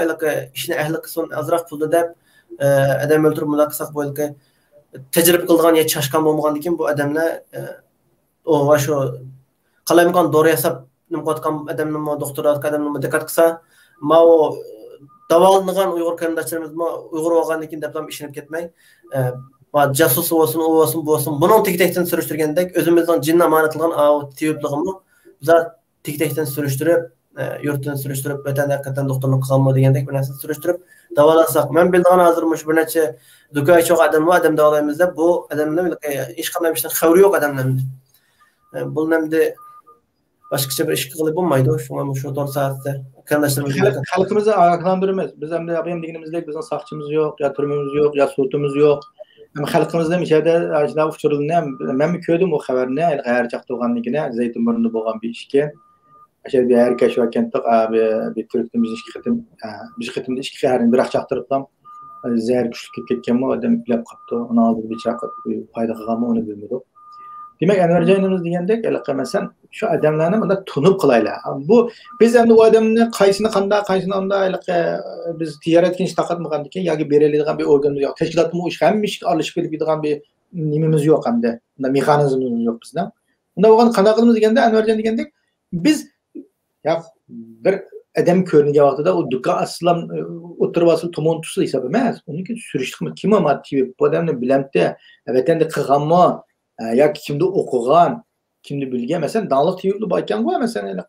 ishni ahli qilsin, azroq pulni deb odam o'ldirib bunday qilsak bo'yligi tajriba qilgan ya chashqan bo'lmagandan keyin bu odamlar o shu qalaymikan doğru yasab nima qotgan odamni doktorlar odamni diqqat qilsa, ma o davolangan Uyg'ur qarindoshlarimiz Uyg'ur bo'lgandan keyin deb ham ishinib ketmay, jasus bo'lsin, u bo'lsin, bu bo'lsin, buni tek-tekdan surishtirgandek o'zimizning jinni amonat qilgan tiyibligimni bizlar tek-tekdan surishtirib, yurtdan surishtirib, vatanda haqiqatan doktorlik qilganmi degandek bir narsani surishtirib davolansak. Men bildigan hozir shu bir necha do'konchi odam bor, odam davolaymiz deb bu odamlar hech qanday ishdan xabari yo'q odamlarning. Bu namda başkacha bir ish qilib bo'lmaydi. Shunga shu to'g'ri soatda qarindoshlarimiz xalqimizni ogohlantiramiz. Biz ham deganimizdek bizning soqchimiz yo'q, ya turmimiz yo'q, ya sudimiz yo'q. Ama halkımızda müşahede ajda uçurulduğunu ben mi köydüm o haberini her çaktı olanlıkına Zeytinburnu'nda boğan bir işken. Aşağı bir her keşfakent abi bir Türk'ten biz xetimde işki harin bir çaktırıplam zehir güçlük ketken mi adam bilap kaptı onu aldı bir çakıp fayda kılgamı onu bilmedi. Demek Envercan'ımız degende mesela şu adamlarni bunda tunup kılayla. Bu biz endi o adamni qaysini qanda qaysini onda biz ticaret kinç taqatmagan diken yoki bereladigan bir organımız yo'q. Tashkilotimiz ish hamma ish olishib ketadigan bir nimamiz yo'q hamda. Bunda mexanizmimiz yo'q bizda. Bunda bo'lgan qanday qilamiz deganda Enverjan degandek biz ya bir adam ko'ringan vaqtida u dukka aslan o'tirib asıl tomon tusi hisob emas. Uniki surishtiqmi kim motiv bu odamni bilamda vatanda qilganmi yoki kimni o'qigan kimni bilgan mesela dağlık tiyuklu baykan var mesela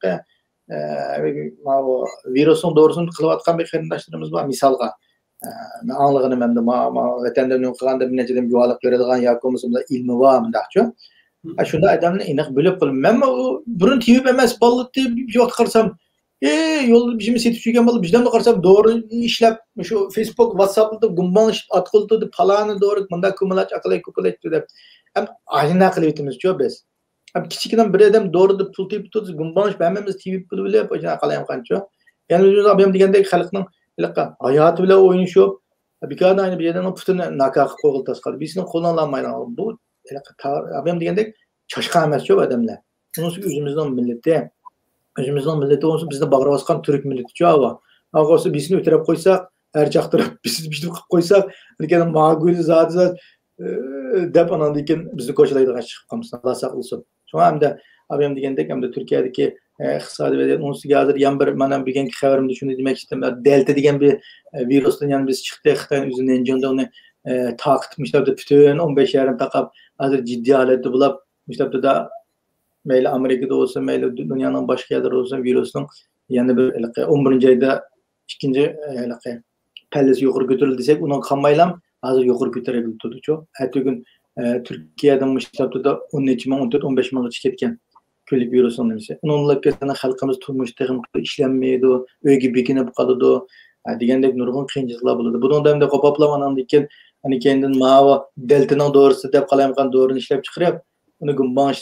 virüsün doğrusunu kılıvatkan bir karindaşlarımız var misalga anlığını ben de vatandaşın okuğanda bir neceden güvalık verediğin yakumuzumda ilmi var mı dağçı şunda adamla inek bölüp kılım ben burun tiyup emez balık diye bir vakit karsam yol bizim setüçüken balık bizden de karsam doğru işlep şu Facebook WhatsApp'ta gumban atkıldı falanı doğru bunda kumulaç akılay kukulayt dedi hem aynı akıl etimiz çok biz Abi kichikdan bir adam doğruda pul tepib turdi, gumbanış bämmemiz tepib pul bilip o'shana qalayam qancha. Yani o'zimiz abam degandek xalqning hayoti bilan o'ynashib, bir kadar aynı bir yerden putini nakaq qo'yilib tasqadi. Bizning qo'llanmaydi. Bu abam degandek chashqa emas çok adamlar. Bunisi o'zimizning millati olsa bizda bag'ri bosgan turk millati cho'va. Ag'osi bizni o'tirib qo'ysak, her chaqtirib bizni qilib qo'ysak, lekin ma'qul zot deb anandan keyin bizni ko'chalarga chiqib qolamiz. Alloh saqlasin. Şuna hem de abim degandek hem de Türkiye'deki iqtisadi vaziyat onsiga hozir yan bir mana bilganki xabarimda shuni demek istemiyorum. Delta degan bir virusdan yani biz chiqdik Xitoy o'zining jonda uni taqitmişlar da bütün 15 yarim taqab hozir jiddiy holatda bo'lib maktabda mayli Amerikada olsa mayli dunyoning boshqa yerlarida olsa virusning yana bir 11 oyda ikkinchi pallasi yuqori ko'tarildi desak uni qammaylam hozir yuqori ko'tarilib turdi-ku. Ertagün Türkiye'den müştabda 13 ming 14-15 minggacha ketgan kunlik virusning nimasi. Uninglar ketana xalqimiz turmushda ishlanmaydi, uyga bekinib qoladi degandek nurg'un qiyinchiliklar bo'ladi. Bundan ham qo'poplamandan keyin hani kendin mava deltaning doğrusu deb qalayotgan doğruni ishlab chiqarib, uni gumbash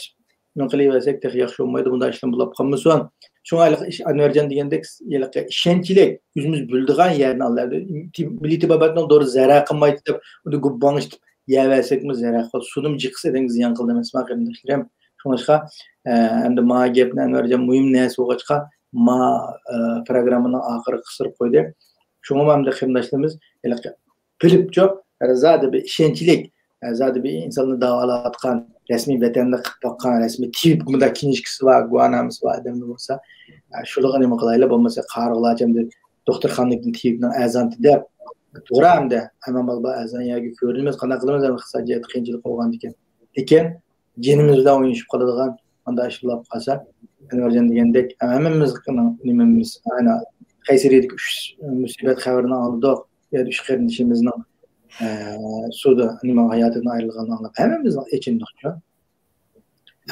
qilaversak texi yaxshi bo'lmaydi. Bunda ishlam bo'lib qolmasin. Shunga Anvarjon degandek ishonchlik o'zimiz bildigan yerni oladi. Milliy tibobatning doğru zarar qilmaydi deb uni gumbash yeversekmiz zarar qildi. Sunum jiqis eding ziyon qildi emas qarindoshlar. Shunga endi ma gapni Anvarjon muhim narsa bo'lg'achqa ma programmani oxiri qisirib qo'ydi. Shunga ham qarindoshlarimiz bilib jo'q zada bir ishonchlik zada bir insonni davolatgan rasmiy vatanda qilib boqqan rasmiy tip bunda kinishkisi va guanamiz va odamlar bo'lsa shularga nima qilaylar bo'lmasa qarg'lar hamda doktorxonaning tipni azanti deb to'g'ri hamda hamma balba azan yoki ko'rilmas qanday qilamiz ham iqtisodiyat qiyinchilik bo'lgan ekan lekin jinimiz bilan o'ynashib qoladigan bunday ishlar qolsa Anvarjon degandek hammamizning nimamiz ana qaysiriydik 3 musibat xabarini oldik ya 3 qarindishimizning suda nima hayotini ayrilganini anglab hammamizning ichindiqcha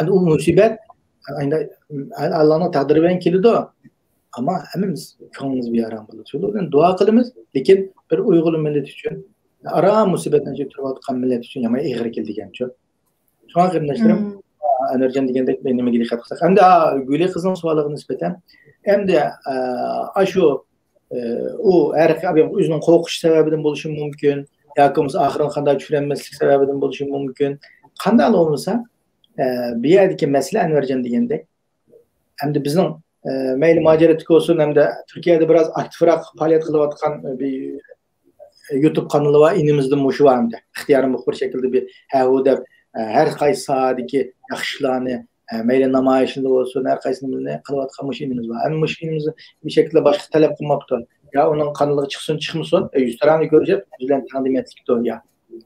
endi u musibat Allohning taqdiri bilan keladi ama hammamiz ko'nglimiz bearam bo'ladi. Shulardan duo qilamiz, lekin bir Uyg'ur millati uchun aram musibatdan turayotgan millat uchun ham ig'ir keldigancha. Shunga qarindoshlarim, Anvarjon degandek men nimaga diqqat qilsak, endi Guli qizning savoliga nisbatan endi shu u har qanday o'zining qo'rqish sababidan bo'lishi mumkin, yoki oxirini qanday tushunmaslik sababidan bo'lishi mumkin. Qanday bo'lsa, bu yerdagi masala Anvarjon degandek endi bizning mayli maceratiki olsun hem de Türkiye'de biraz aktifrak faaliyet kılıvatkan bir YouTube kanalı var. İnimizde muşu var hem de. İhtiyarım bir şekilde bir her kaysi sahadaki yakışlarını mayli namayişinde olsun her kaysını kılıvatkan muşu inimiz var. Hem muşu inimizi bir şekilde başka talep kılmakta. Ya onun kanalı çıksın çıkmasın. 100 tane göreceğiz. Yüzden tanıdığım etlikte o ya.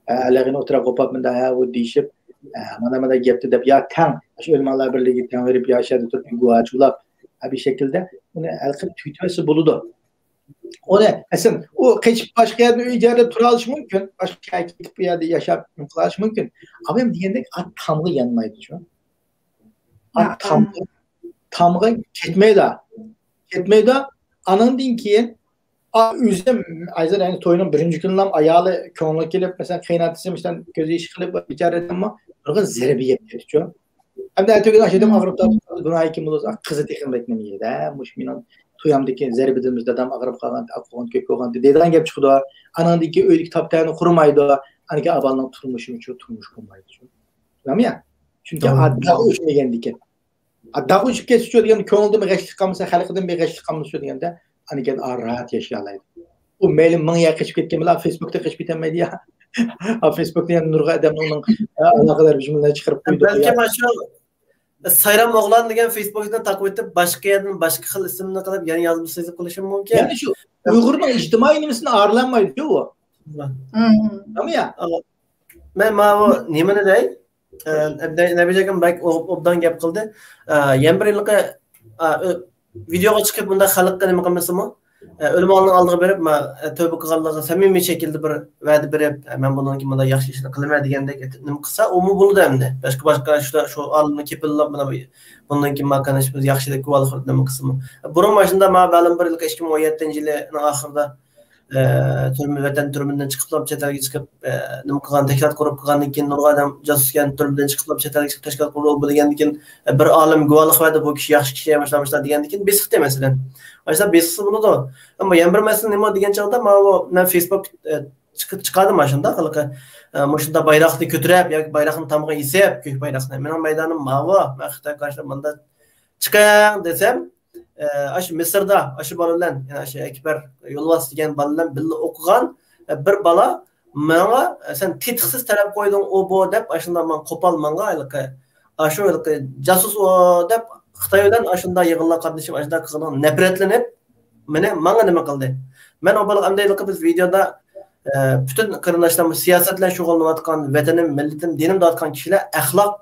Allah'ın oturak kopapında hevu deyişip bana gepti de ya tan. Şu ölmalar birliği tan verip yaşadı tutup guaçulap. Bir şekilde onu elkip tüytmesi buludu. O ne? Mesela o kaçıp başka yerde icarede turalış mümkün. Başka gidip bir yerde yaşayıp turalış mümkün. Ama hem diyendek at tamgı yanmaydı şu an. At tamgı ketmeyi de. Ketmeyi de anın din ki Üzüm ayzar yani toyunun birinci gününden ayalı konuğa gelip mesela kıynatısı işte gözü iş kılıp biçare ama orada zerbi yapıyor diyor. Hem de ertesi gün aşağıdan ağrıpta günah kim olursa kızı tekin beklemeydi de muşminan tuyamdaki zerbidimizde adam ağrıp kalan akılan kök olan deyden gep çıkdı. Anandaki öylük taptağını kurmaydı. Anki abalının turmuşu için turmuş kurmaydı. Tamam ya? Çünkü adda uçmayan diken. Adda uçup geçiyor diyen konuda bir geçlik kalmışsa halkıdan bir geçlik kalmışsa diyen de hani gel rahat yaşayalaydı. O mailim bana yakışıp ketken bilen Facebook'ta kaçıp bitemedi ya. Facebook'ta yani Nurga adamın onun ne kadar bir cümleler çıkarıp koydu. Belki şu Sayram Oğlan degan Facebook'ta takip etip başka yerden başka xil isimle kadar yani yazmışsınız konuşum mümkün. Yani şu Uygur'un ictimai nimesini ağırlanmaydı diyor o. Tamam ya? Ben ma nimene dey? Ne bileceğim belki obdan gap kıldı. Yembrilik'e videoga çıkıp bunda xalqqa nima qilmasimi? Ölüm alını aldığı berip ma tövbe qilganlarga samimiy şekilde bir va'da berip men bundan keyin bunda yaxshi ishni qilaman degandek nima qilsa u mu bo'ldi endi. Başka şu alını kepillab mana bundan keyin ma qanash biz yaxshilik qilib nima qilsimi? Burun başında ma ma'lum bir 2017-yilning oxirida vatan türmünden çıkıp çetelge çıkıp nima qilgan teşkilat qurup qilgandan keyin nurg'a adam jasusgan türmünden çıkıp çetelge çıkıp teşkilat qurup bilgandan keyin bir olim guvohlik berdi bu kishi yaxshi kishi boshlamışlar degandan keyin besiqdi masalan. Aslında besiqsi bunu da ama yan bir masala nima degan chog'da men Facebook chiqadim mana shunda qiliqi shunda bayroqni ko'tarib yoki bayroqni tomog'iga yesab ko'k bayroqni mening maydonim mavo men Xitoy qarshi bunda chiqang desam aşı Mısır'da aşı balalar yani aşı Ekber Yolvas degan balalar birga o'qigan bir bala menga sen tetiksiz talab qo'yding o bu deb aşında men qo'pol menga aşı jasus o deb Xitoydan aşında yig'inlar qatnashib aşında qilgan nafratlanib menga nima qildi men o bala qandaylik biz videoda bütün qarindoshlarimiz siyosat bilan shug'ullanayotgan vatanim millatim dinim da'vatgan kishilar axloq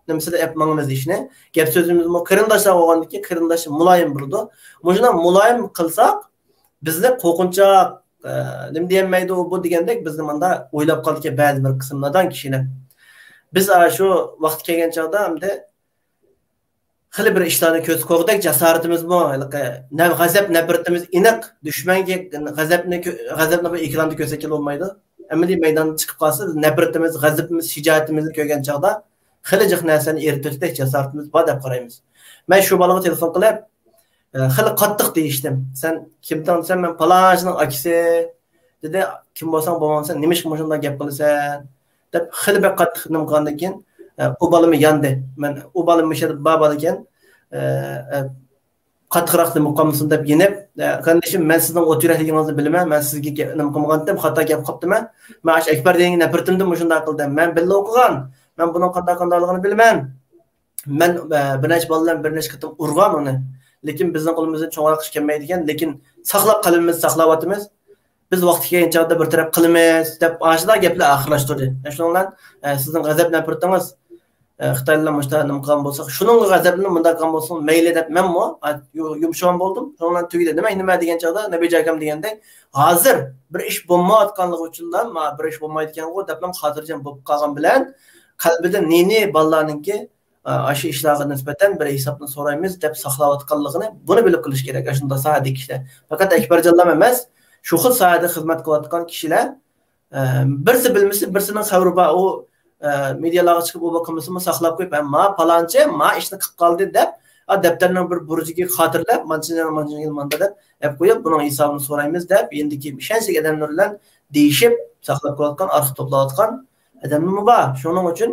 nimsida yapmamız ishni gap so'zimiz qarindoshlar bo'lgandiki qarindosh muloyim bo'ldi shundan muloyim qilsak bizni qo'rqinchoq nima deyolmaydi bu degandek bizni manda o'ylab qoldik ba'zi bir qismlardan kishilar biz shu vaqt kelgan chog'da hamda xili bir ishlarni ko'z ko'rdik jasoratimiz bor g'azab nafratimiz aniq dushmanga g'azabni bir ekranda ko'rsatgan bo'lmaydi amaliy maydonga chiqib qolsa nafratimiz g'azabimiz shijoatimizni ko'rgan chog'da xili jiq narsani eritishda jasoratimiz bor deb qaraymiz men shu bolaga telefon qilib xili qattiq deyishdim sen kimdan sen men palonchining akasi dedi kim bo'lsang bo'lmasan nima ish shunday gap qilasan deb xili bir qattiq nima qilgandan keyin u bolam yandi men u bolam o'sha baba ekan qattiqroq nima qilmasin deb yenib qarindashim men sizning o't yurakligingizni bilaman men sizga nima qilmagandim xato gap qilibdiman men ash akbar degan nafratimdan shunday qildim men birga o'qigan men bunun qandayligini bilmem. Men bir necha bolalar bir necha qatim urgan uni. Lekin bizning qo'limizdan cho'ng'roq ish kelmaydigan, lekin saqlab qolimiz, saqlayotimiz. Biz vaqti kelgan chog'da bir taraf qilamiz deb ashula gaplar oxirlashtirdi. Shuningdan sizning g'azab nafratingiz Xitoylar mushta nima qilgan bo'lsa, shuning g'azabini bunday qilgan bo'lsin, mayli deb menmi yumshoq bo'ldim. Shundan tugidi. Nima degan chog'da Nabiy akam degandek, hozir bir ish bo'lmayotganligi uchundan, bir ish bo'lmaydigan-ku deb ham xotirjam bo'lib qolgan bilan qalbida neni bolalarninki aşı ishlarga nisbatan bir hisobni so'raymiz deb saqlayotganligini buni bilib qilish kerak. Shunda sohadagi kishilar. Faqat Akbarjonlar emas, shu xil sohada xizmat qilayotgan kishilar birsi bilmasa birsining xabari bor. U medialarga chiqib u qilmasini saqlab qo'yib, "Ma palonchi, ma ishni qilib qoldi" deb daftarning bir burjiga xotirlab, manchini deb qo'yib, buning hisobini so'raymiz deb endiki ishonchli odamlar bilan deyishib saqlab qo'yotgan, arxiv to'playotgan adamlar bor. Shuning uchun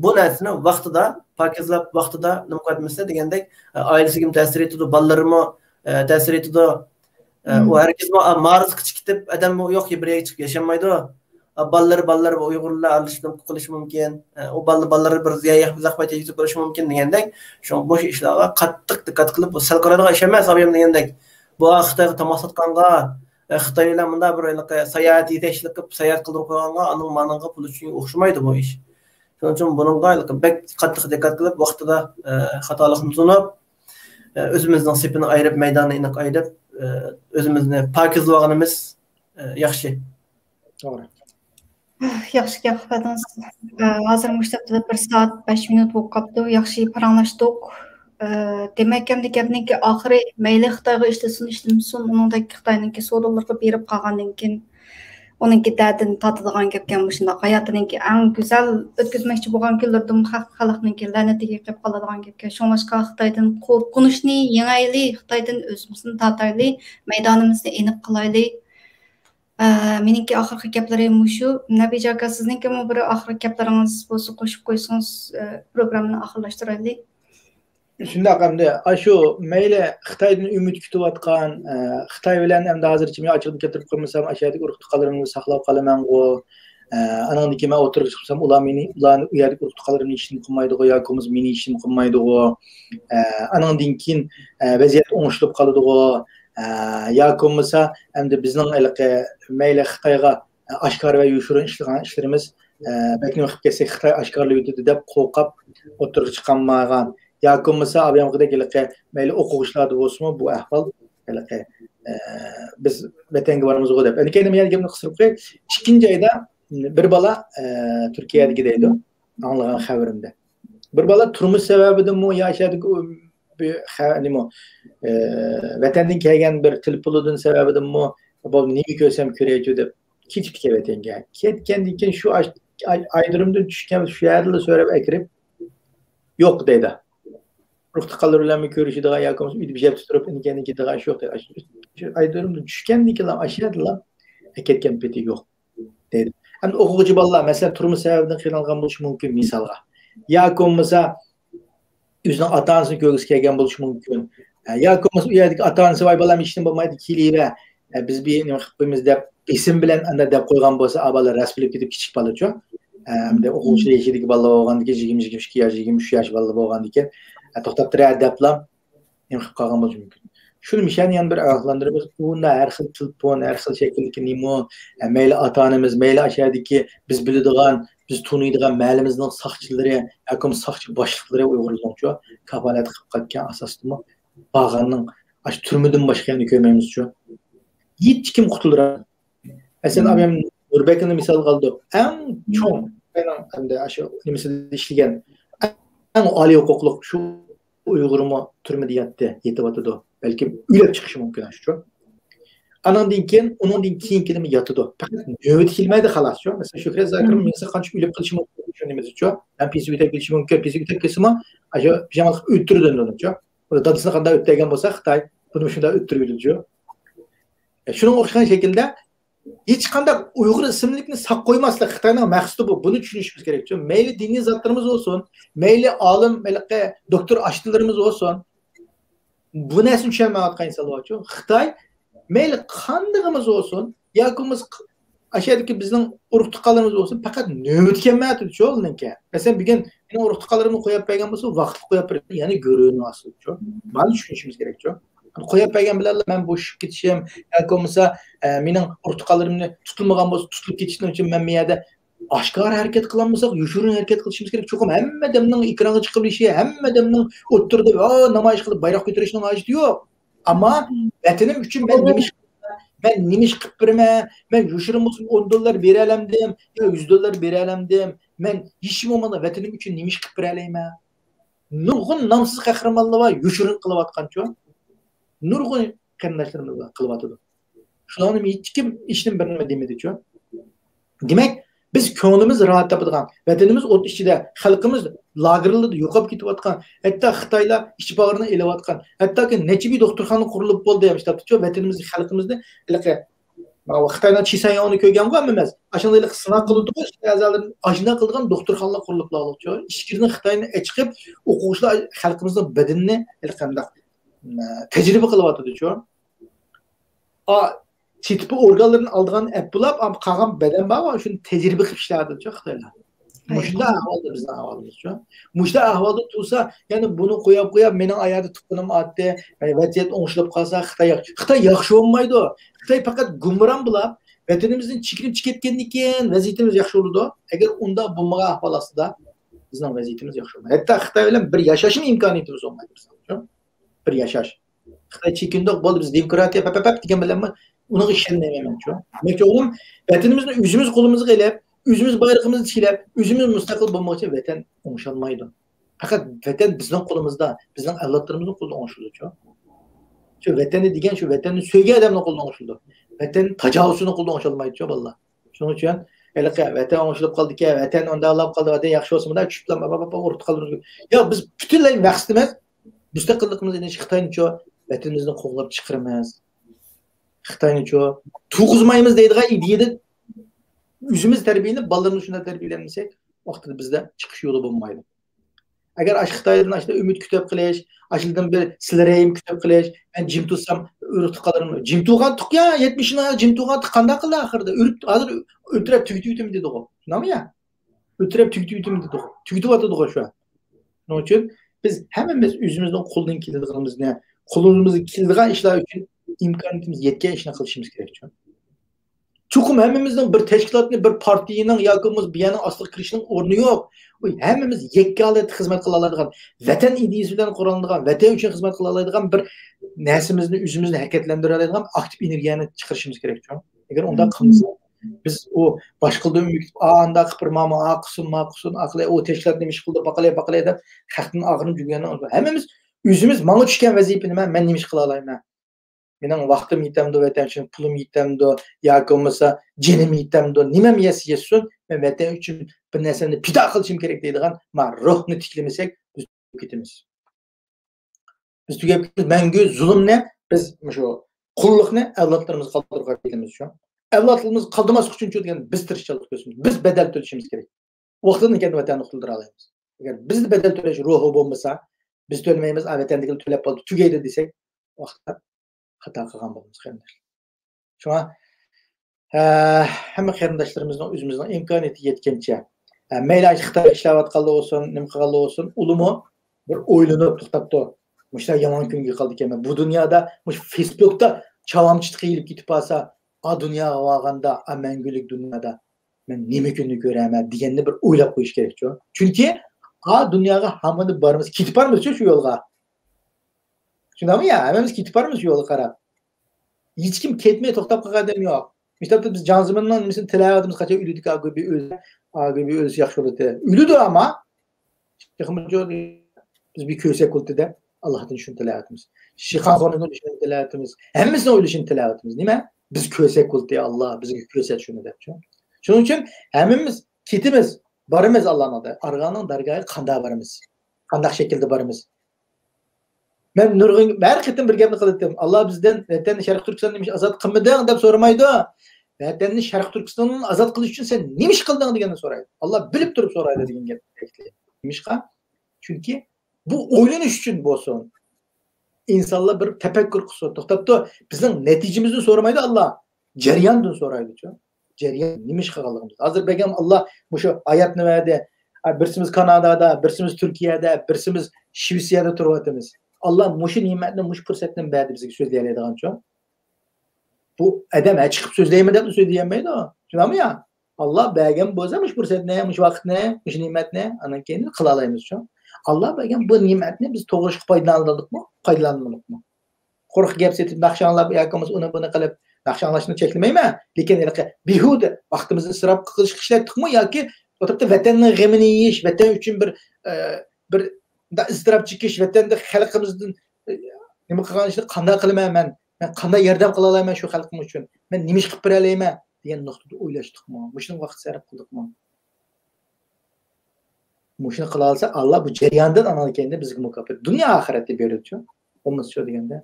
bu narsani vaqtida, pokizlab vaqtida nima qilmasa degandek, oilasiga ta'sir etadi, bolalarga ta'sir etadi. U hargiz ma'ruz qilib adam yo'q bir yerga chiqib yashamaydi. Bolalar Uyg'urlar alishdan qilish mumkin. U bolalar bir ziyoya zahmat yetib qilish mumkin degandek, shu bo'sh ishlarga qattiq diqqat qilib, bu sal qaradigan ish emas, abim degandek. Bu Xitoyga to'masatqanga Xitoylar bunda bir sayohat yetakchilik qilib, sayohat qildirib qo'yganga, aning ma'noga pul uchun o'xshamaydi bu ish. Shuning uchun buningga bek qattiq diqqat qilib, vaqtida xatolikni tunib, o'zimizning sepini ayirib, maydonni aniq ayirib, o'zimizni pokizlaganimiz yaxshi. To'g'ri. Yaxshi gap qildingiz. Hozir maktabda 1 soat 5 minut bo'lib qoldi. Yaxshi paranglashdik. demek hem de gapniki ahiri mayli Xitoyga ishlasin ishlamasin, uningdagi Xitoyniki sodollarga berib qolgandan keyin onunki derdini tatadigan gapkan bu shundoq hayotininki eng go'zal o'tkazmoqchi bo'lgan kunlarda xalqninki la'natiga yiqib qoladigan gapga shunglashqa Xitoydan qo'rqinishni yengayli, Xitoydan o'zimizni tatayli, maydonimizni aniq qilayli. Meningki oxirgi gaplarim shu. Nabiy aka, sizningki bir oxirgi gaplaringiz bo'lsa qo'shib qo'ysangiz programmani oxirlashtiraylik. Shundoq hamda shu mayli Xitoydan umid kutayotgan Xitoy bilan ham hozircha men ochiqni keltirib qo'ymasam ashadagi urug' tuqqanlarimni saqlab qolaman-ku. Anandiki men o'tirib chiqsam ularni u yerda urug' tuqqanlarimni ishini qilmaydi-ku yoki meni ishini qilmaydi-ku. Anandan keyin vaziyat o'ngishib qoladi-ku. Yoki bo'lmasa hamda bizning mayli Xitoyga oshkor va yoshirin ishlagan ishlarimiz bakni qilib kelsak Xitoy oshkorlaydi deb qo'rqib o'tirib chiqolmagan. yoki bo'lmasa avvalgidek mayli o'quvchilarda bo'lsinmi bu ahvol biz vatanga boramiz-ku deb. Endi keyin men gapni qistirib qo'yay. Ikkinchi oyda bir bola Turkiyadagi deydi, anglagan xabarimda. Bir bola turmush sababidimi yashadiki nima vatandan kelgan bir til pulidan sababidimi bu nima ko'rsam ko'raychi deb ketib vatanga. Ketgandan keyin shu aydirimdan tushgan shu yerda so'rab akirib yo'q deydi. Ruhtuqallar bilan ko'rishadigan yoki uyda bir gap turib endi ketigan shu yo'q. Aydirimdan tushgandan keyin ashadlar ketgan peti yo'q deydi. Endi o'quvchi bolalar masalan turmush sababidan qiynalgan bo'lishi mumkin misolga. Yoki bo'lmasa o'zining ota-onasini ko'rgisi kelgan bo'lishi mumkin. Yoki bo'lmasa u yerdagi ota-onasi voy bolam ishim bo'lmaydi keliyver. Biz bir nima qilib qo'yamiz deb ism bilan anda deb qo'ygan bo'lsa avvallar rasbilib ketib kichik bolacha. Endi o'quvchi yashidagi bolalar bo'lgandan keyin 22 yosh, 23 yosh bolalar bo'lgandan keyin to'xtab turadi deblar nima qilib qolgan bo'lishi mumkin. Shuni mishani yana bir ogohlantiramiz. Unda har xil telefon, har xil shakldagi nima, mayli ota-onamiz, mayli ashadagi biz biladigan, biz tunuydigan mahallimizning soqchilari, yoki soqchi boshliqlari Uyg'urlarcha kafolat qilib qatgan asosda bag'anning ash turmidan boshqani ko'rmaymiz-ku. Hech kim qutuladi. Masalan, men Nurbekni misol qildim. Eng cho'ng endi shu nimasida ishlagan eng oliy huquqli shu Uyg'urmi turmada yetyapti. Balki uylab chiqishi mumkin shu. Anandan keyin, uningdan keyingi nima yotadi. Faqat navbat kelmaydi xolos-ku. Masalan, Shuhrat Zokirim menga qancha uylab qilishi mumkin shu nimaga-ku. Ham pisiga kelishi mumkin, pisiga kelsa-mi, ajo jamoat o'ttirdi uni-ku. Unda dadasini qanday o'tgan bo'lsa, Xitoy buni shunday o'ttirib-ku. Shunga o'xshagan shaklda hech qanday Uyg'ur ismlikni saq qo'ymaslik Xitoyning maqsadi bu. Buni tushunishimiz kerak-ku. Mayli diniy zotlarimiz bo'lsin, mayli olim, mayli doktor ashtilarimiz bo'lsin. Bu narsani tushunmayotgan insonlar-ku. Xitoy mayli qandig'imiz bo'lsin, yoki biz ashadagi bizning urug' tuqqanlarimiz bo'lsin, faqat navbat kelmaydi-ku ularga. Masalan, bugun mening urug' tuqqanlarimni qo'yib qo'ygan bo'lsa, vaqt qo'yib qo'yadi, ya'ni ko'rinmasdi-ku. Buni tushunishimiz kerak-ku. Qo'yib qo'ygan bilan men bo'shib ketishim yoki bo'lmasa mening urtuqalarimni tutilmagan bo'lsa tutilib ketishim uchun men bu yerda oshkor harakat qilamisak, yoshirin harakat qilishimiz kerak. Cho'qim hamma damning ekranga chiqib olishi, hamma damning o'tirib, namoyish qilib bayroq ko'tarishning hojati yo'q. Ammo vatanim uchun men nima qilib beraman? Men yoshirin bo'lsin 10 dollar bera olamdim, yo 100 dollar bera olamdim. Men hech bo'lmasa vatanim uchun nima qilib bera olaman? Nurg'un nomsiz qahramonlar va yoshirin qilayotgan-ku. Nurg'un qarindoshlarimiz qilyapti. Shularni hech kim ishni bir nima demadi-ku. Demak, biz ko'nglimiz rohat topadigan, vatanimiz o't ichida, xalqimiz lagerlarda yo'qolib ketayotgan, hatto Xitoylar ish bag'rini elayotgan, hattoki necha bir doktorxona qurilib bo'ldi ham ishlatdi-ku, vatanimizni, xalqimizni Xitoydan Chisanyoni ko'rgan emas. Ashunday sinov qildi-ku, azaldan ajna qilgan doktorxonalar qurilib qoldi-ku. Ishkirni Xitoyni chiqib, o'quvchilar xalqimizning badanini qanday tecrübe kılıvatıdı-ku. Tipi organlarını aldığın appulab, qalan beden var, şunu tecrübe qilib işlerdi-ku Xitoylar. Muşda ahvalda bizden ahvalımız-ku. Muşda ahvalda tursa, yani bunu qo'yib, mening ayarda tuqqanim atdi, vaziyat o'ngishilib qolsa, Xitoy yaxshi olmaydi. Xitoy faqat gumron bo'lib, vatanimizdan chekilib ketgandan keyin vaziyatimiz yaxshi bo'ladi. Agar unda bo'lmagan ahvol ostida bizning vaziyatimiz yaxshi bo'lmaydi. Hatto Xitoy bilan bir yashashning imkoniyatimiz olmaydi. Bir yashash. Xitoy chekindoq bo'ldi, biz demokratiya papapap degan bilan uning ishonmayman-ku. Demak, o'g'lim, vatanimizni o'zimiz qo'limizga ilib, o'zimiz bayrog'imizni tiklab, o'zimiz mustaqil bo'lmoqchi vatan o'ngshalmaydi. Fakat vatan bizning qo'limizda, bizning avlodlarimizning qo'lida o'ng'ishildi. Şu vatanni degan şu vatanni so'ygan odamning qo'lida o'ng'ishildi. Vatan tajovuzchining qo'lida o'ng'ishilmaydi, bolalar. Shuning uchun vatan o'ng'ishilib qoldi-ki, vatan undaqlab qoldi, vatan yaxshi bo'lsin-da, tushiblar, urib qoldirdik. Yo, biz butunlay vaqt emas, mustaqilligimizni Xitoynicho vatanimizni qo'g'lab chiqiramiz. Xitoynicho tug'izmaymiz deydigan ideyada o'zimiz tarbiyalanib, bolalarni shunday tarbiyalanmasak, vaqtida bizda chiqish yo'li bo'lmaydi. Agar Xitoydan ashda umid kutib qilish, ashildan bir silarayim kutib qilish, men jim tutsam o'rib tuqalarim. Jim tugan tuqya 70 jim tugan qanday qildi oxirida? Hozir o'tirib tugitib dedi u. Shunami ya? O'tirib tugitib dedi u. Tugityapti u shu. Shuning uchun biz hammamiz o'zimizdan qo'ldan keladiganimizni, qo'limizdan keladigan ishlar uchun imkoniyatimiz yetgan ishni qilishimiz kerak. Chuqum hammamizning bir tashkilotni, bir partiyaning yoki bir yana ostiga kirishning o'rni yo'q. Hammamiz yakkalikda xizmat qila oladigan, vatan ideyasi bilan quriladigan, vatan uchun xizmat qila oladigan bir narsamizni, o'zimizni harakatlantira oladigan aktiv energiyani chiqarishimiz kerak. Agar unday qilmasak, biz o boshqalardan umid anda qilmama, qilsin, aqli o tashkilotni ish qildi, baqalay deb xalqning og'irini jurganini hammamiz o'zimiz menga tushgan vazifani men nima ish qila olaman? Mening vaqtim yetamdi, vatan uchun pulim yetamdi, yoki bo'lmasa jinim yetamdi, nimam yesin, men vatan uchun bir narsani pido qilishim kerak deydigan men ruhni tiklamasak biz ketamiz. Biz tugab mangu zulmni biz shu qulluqni avlodlarimiz qoldirib qo'yamiz shu. Avlodlarimiz qoldirmaslik uchun degan biz tirishchilik qilamiz. Biz badal to'lashimiz kerak. Vaqtini kendi vatanni quldira olamiz. Agar biz badal to'lash ruhi bo'lmasa, biz to'lmaymiz, vatandagilar to'lab qoldi, tugaydi desak, vaqtda xato qilgan bo'lamiz qarindoshlar. Shuna hamma qarindoshlarimizning o'zimizning imkoniyati yetgancha mayli Xitoy ishlayotganlar bo'lsin, nima qilganlar bo'lsin, ulumi bir o'ylanib to'xtabdi. Mushlar yomon kunga qoldi ekan. Bu dunyoda mush Facebookda chavamchilik qilib ketib qolsa, a dunyoga olganda, a mangulik dunyoda men nima kunni ko'raman deganni bir o'ylab qo'yish kerak. Chunki a dunyoga hammani borimiz, ketib bormiz shu yo'lga. Shundaymi ya? Hammamiz ketib bormiz yo'lga qarab. Hech kim ketmay to'xtab qolgan odam yo'q. Maktabda biz Canzimandan mesela tilavatımız kaça ülüdük ağabey öz yaxşı oldu. Ülüdü ama biz bir köysek oldu da Allah'tan şunu tilavatımız. Şikan konunun şunu tilavatımız. Hemimizin öyle şunu tilavatımız değil mi? Biz köysek oldu ya Allah bizi köysek şunu da. Şunun için hemimiz kitimiz barımız Allah'ın adı. Arğanın dargahı kanda barımız. Kandak şekilde barımız. Ben nurgun her ketim bir gapni qildim. Allah bizden vatanni Sharq Turkiston demiş azat qilmading deb so'ramaydi. Vatanni Sharq Turkistondan azat qilish uchun sen nima ish qilding deganni so'raydi. Allah bilib turib so'raydi degan gap. Nimishqa? Chunki bu o'ylanish uchun bo'lsin. İnsanlar bir tefekkür qilsin. To'xtabdi, bizning natijamizni so'ramaydi Allah. Jarayondan so'raydi. Jarayon nima ish qilganligimiz. Hozir begam Allah shu oyatni verdi. Birsimiz Kanadada, birsimiz Turkiyada, birsimiz Shvetsiyada turyapmiz. Allah muşu nimetini, muş fırsatını verdi bize söyleyemeydiğin için. Bu adam çıkıp söyleyemeden de söyleyemeydi o. Şuna mı ya? Allah belgen bozamış fırsat ne, muş vakit ne, muş nimet ne, anan kendini kılalayımız şu. Allah belgen bu nimetini biz toğuşuk faydalandık mı, faydalanmadık mı? Korku gepsetip nakşanlar yakımız onu bunu kılıp nakşanlaşını çekilmeyi mi? Lekin bihude vaktimizi ısraf kılış kişilettik mi ya ki oturup da vatanın gemini yiyiş, vatan için bir da ızdırap çıkış vatanda xalqimizdan nima qilgan ishni qanday qilaman men qanday yordam qila olaman shu xalqim uchun men nima ish qilib bera olaman degan nuqtada o'ylashdiqmi mushuni vaqt sarf qildikmi mushuni qila olsa Allah bu jarayondan analkanda bizga mukofot dunyo oxiratda beradi bo'lmasa shu deganda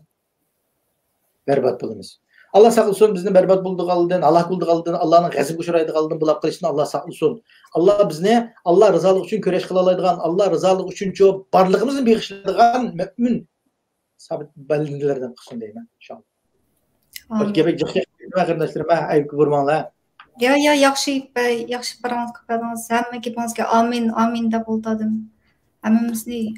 barbod bo'lamiz Allah saqlasin bizni barbod bo'ldigandan Allah bo'ldigandan Allahning g'azabiga uchraydigandan bulab qilishdan Allah saqlasin Allah bizni Allah rızalıq üçün köreş qila oladigan Allah rızalıq üçün barlığımızı bağışlaydigan mümin sabit balınlardan qilsin deyman inşallah. Gapga jiqqa qarindoshlarim ayb ko'rmanglar. Ya yaxshi barangiz qilibsiz. Hamma gapingizga amin deb o'ltirdim. Hammamizni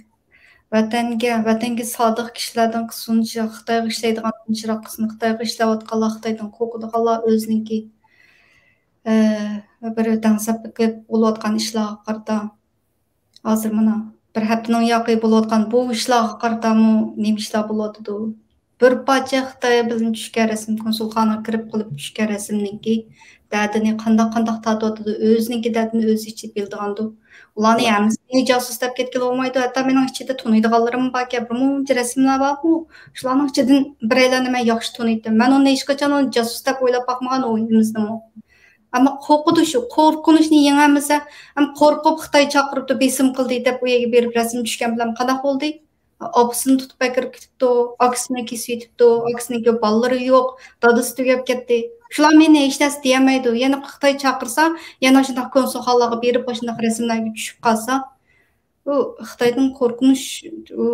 vatanga sodiq kishilardan qilsinchi, Xitoyga ishlaydigan tinchroq qilsin, Xitoyga ishlayotganlar Xitoydan qo'rqadiganlar o'ziniki bir dansab bo'layotgan ishlarga qarata hozir mana bir haftaning yoqi bo'layotgan bu ishlarga qaratami nima ishlar bo'layotdi bir parça Xitoy bilan tushgan rasm konsulxonaga kirib qilib tushgan rasmniki dadini qandaq tatotidi o'ziniki dadini o'zi ichib bildigandu. Ularni hammasini josus deb ketgan olmaydi. Hatto mening ichida tunuydiganlarim borki, bir muncha rasmlar bor bu. Shularning ichidan biraylarni men yaxshi tunuydim. Men uni hech qachon josus deb o'ylab boqmagan o'yimizdimi. Ama qo'rqudi shu, qo'rqinishni yengolmasa, ham qo'rqib Xitoy chaqiribdi, besim qildi deb u yerga berib rasm tushgan bilan qanaqa bo'ldi? Opasini tutib kirib ketibdi, akasini kesib yetibdi, akasining bolalari yo'q, dadasi tugab ketdi. Shular meni hech narsa deyamaydi. Yana Xitoy chaqirsa, yana shunday konsulxonaga berib shunday rasmlarga tushib qolsa, u Xitoydan qo'rqinish u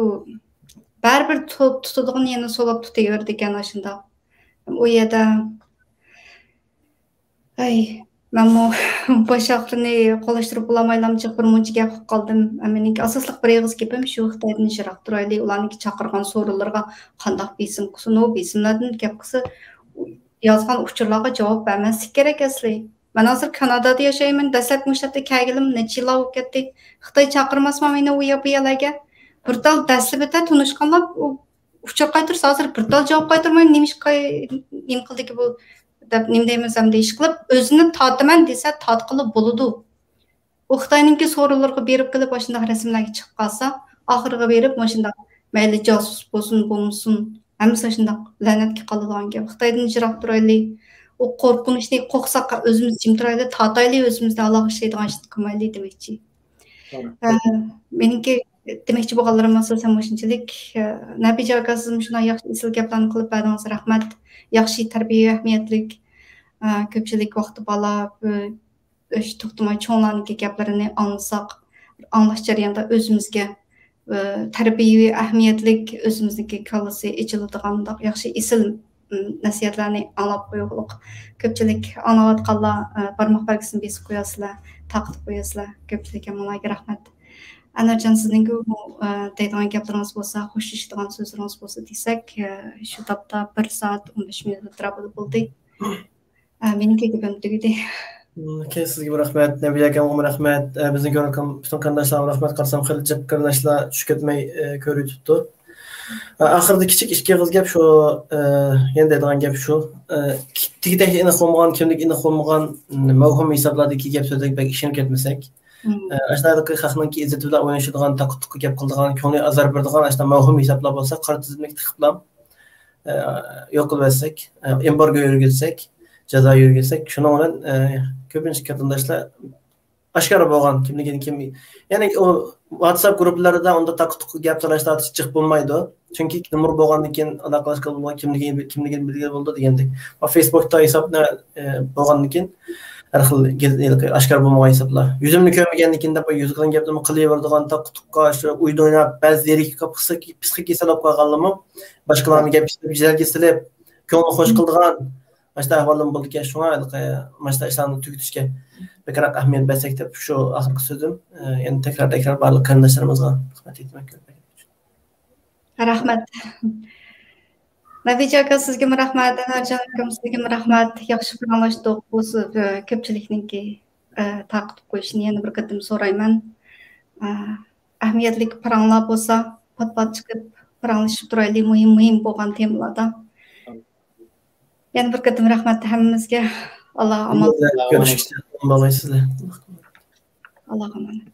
baribir tutadigan yana solab tutaverdi ekan shunda. U yerda ben baş axırını qolaştırıp bulamaylamcıq bir muncha gap qilib qoldim. Mening asosliq bir eg'iz gapim shu Xitoydan yiroq turayli, ularniki chaqirgan so'rovlarga qandaq besim qilsin, o besimlardan gap qilsa yozgan uchurlarga javob bermaslik kerak asli. Men hozir Kanadada yashayman, dastlab mushatda kelganim necha yil bo'lib ketdi. Xitoy chaqirmasman meni u yerga. Bir tal daslabida tunishganlar uchur qaytirsa hozir bir tal javob qaytarmay nima qildiki bu deb nima deymiz ham deyish qilib o'zini tortaman desa tortqilib bo'ladi. U Xitoyningki so'rovlarga berib kelib shunday rasmlarga chiqib qolsa, oxiriga berib shunday mayli josus bo'lsin, bo'lmasin, hammasi shunday la'natga qoladigan gap. Xitoydan yiroq turayli, u qo'rqinishni qo'qsaq o'zimiz jim turayli, tortayli, o'zimizni aloqa ishlaydigan ishni qilmayli demoqchi. Meniki demoqchi bo'lganlarim asosan shunchalik. Nabija aka siz shunday yaxshi isil gaplarni qilib berdingiz, rahmat. Yaxshi tarbiya ahamiyatlik. Ko'pchilik vaqti bola to'xtamay cho'nglarniki gaplarini anglash jarayonida o'zimizga tarbiyaviy ahamiyatlik o'zimizniki kallasi ichiladigan yaxshi isil nasihatlarni anglab qo'yuqliq. Ko'pchilik anglayotganlar barmoq belgisini besib qo'yasizlar, taqib qo'yasizlar. Ko'pchilikka managa rahmat. Anarjon sizning deydigan gaplaringiz bo'lsa, xo'shishadigan so'zlaringiz bo'lsa desak, shu topda 1 soat 15 minut o'tirib bo'ldi. Meniki gapim tugadi. Sizga rahmat, Nabiya akamga rahmat, bizni ko'rgan butun qarindoshlarga rahmat qilsam, xilli jiq qarindoshlar tushib ketmay ko'rib turibdi. Oxirida kichik ikki og'iz gap shu, yana deydigan gap shu. Tigidagi aniq bo'lmagan, kimlik aniq bo'lmagan mavhum hisoblardagi gap so'zlarga bak ishonib ketmasak, ashunday xalqning izzati bilan o'ynashadigan, taqutqi gap qiladigan, ko'ngli azar beradigan ashunday mavhum hisoblar bo'lsa, qora tizimlik tiqiblam yo'q qilib embargo yurgizsak, jazo yurgizsak, shuning bilan ko'pincha qarindoshlar oshkora bo'lgan kimligini kim, ya'ni o WhatsApp gruplarida unda taqutqi gap talashlar chiqib bo'lmaydi. Chunki numar bo'lgandan keyin aloqalashgan bo'lgan kimligini bilgan bo'ldi degandek. Va Facebookda hisobni bo'lgandan keyin har xil oshkor bo'lmagan hisoblar. Yuzimni ko'rmagandan keyin deb yuzgan gapni qilaveradigan taqutqi shu uyda o'ynab, ba'zi yerga psixik kasalab qolganlarmi, boshqalarni gap jizalga silib, ko'ngli xo'sh qildigan Başta ahvalım buldu ki şuna başta işlerini tüketişke bekarak ahamiyet bersek de şu ahırkı sözüm yani tekrar bağlı kardeşlerimizle hizmet etmek gerekiyor. Rahmat. Nabija aka sizga rahmat, Anarjon akam sizga rahmat. Yaxshi bir anglashdik. Bu ko'pchilikniki taqib qo'yishni yana bir qatim so'rayman. Ahamiyatli paranglar bo'lsa, pat chiqib paranglashib turaylik muhim bo'lgan temalarda. Yani bir qatim rahmat hammamizga. Alloh amal. Görüşürüz. Alloh amanat.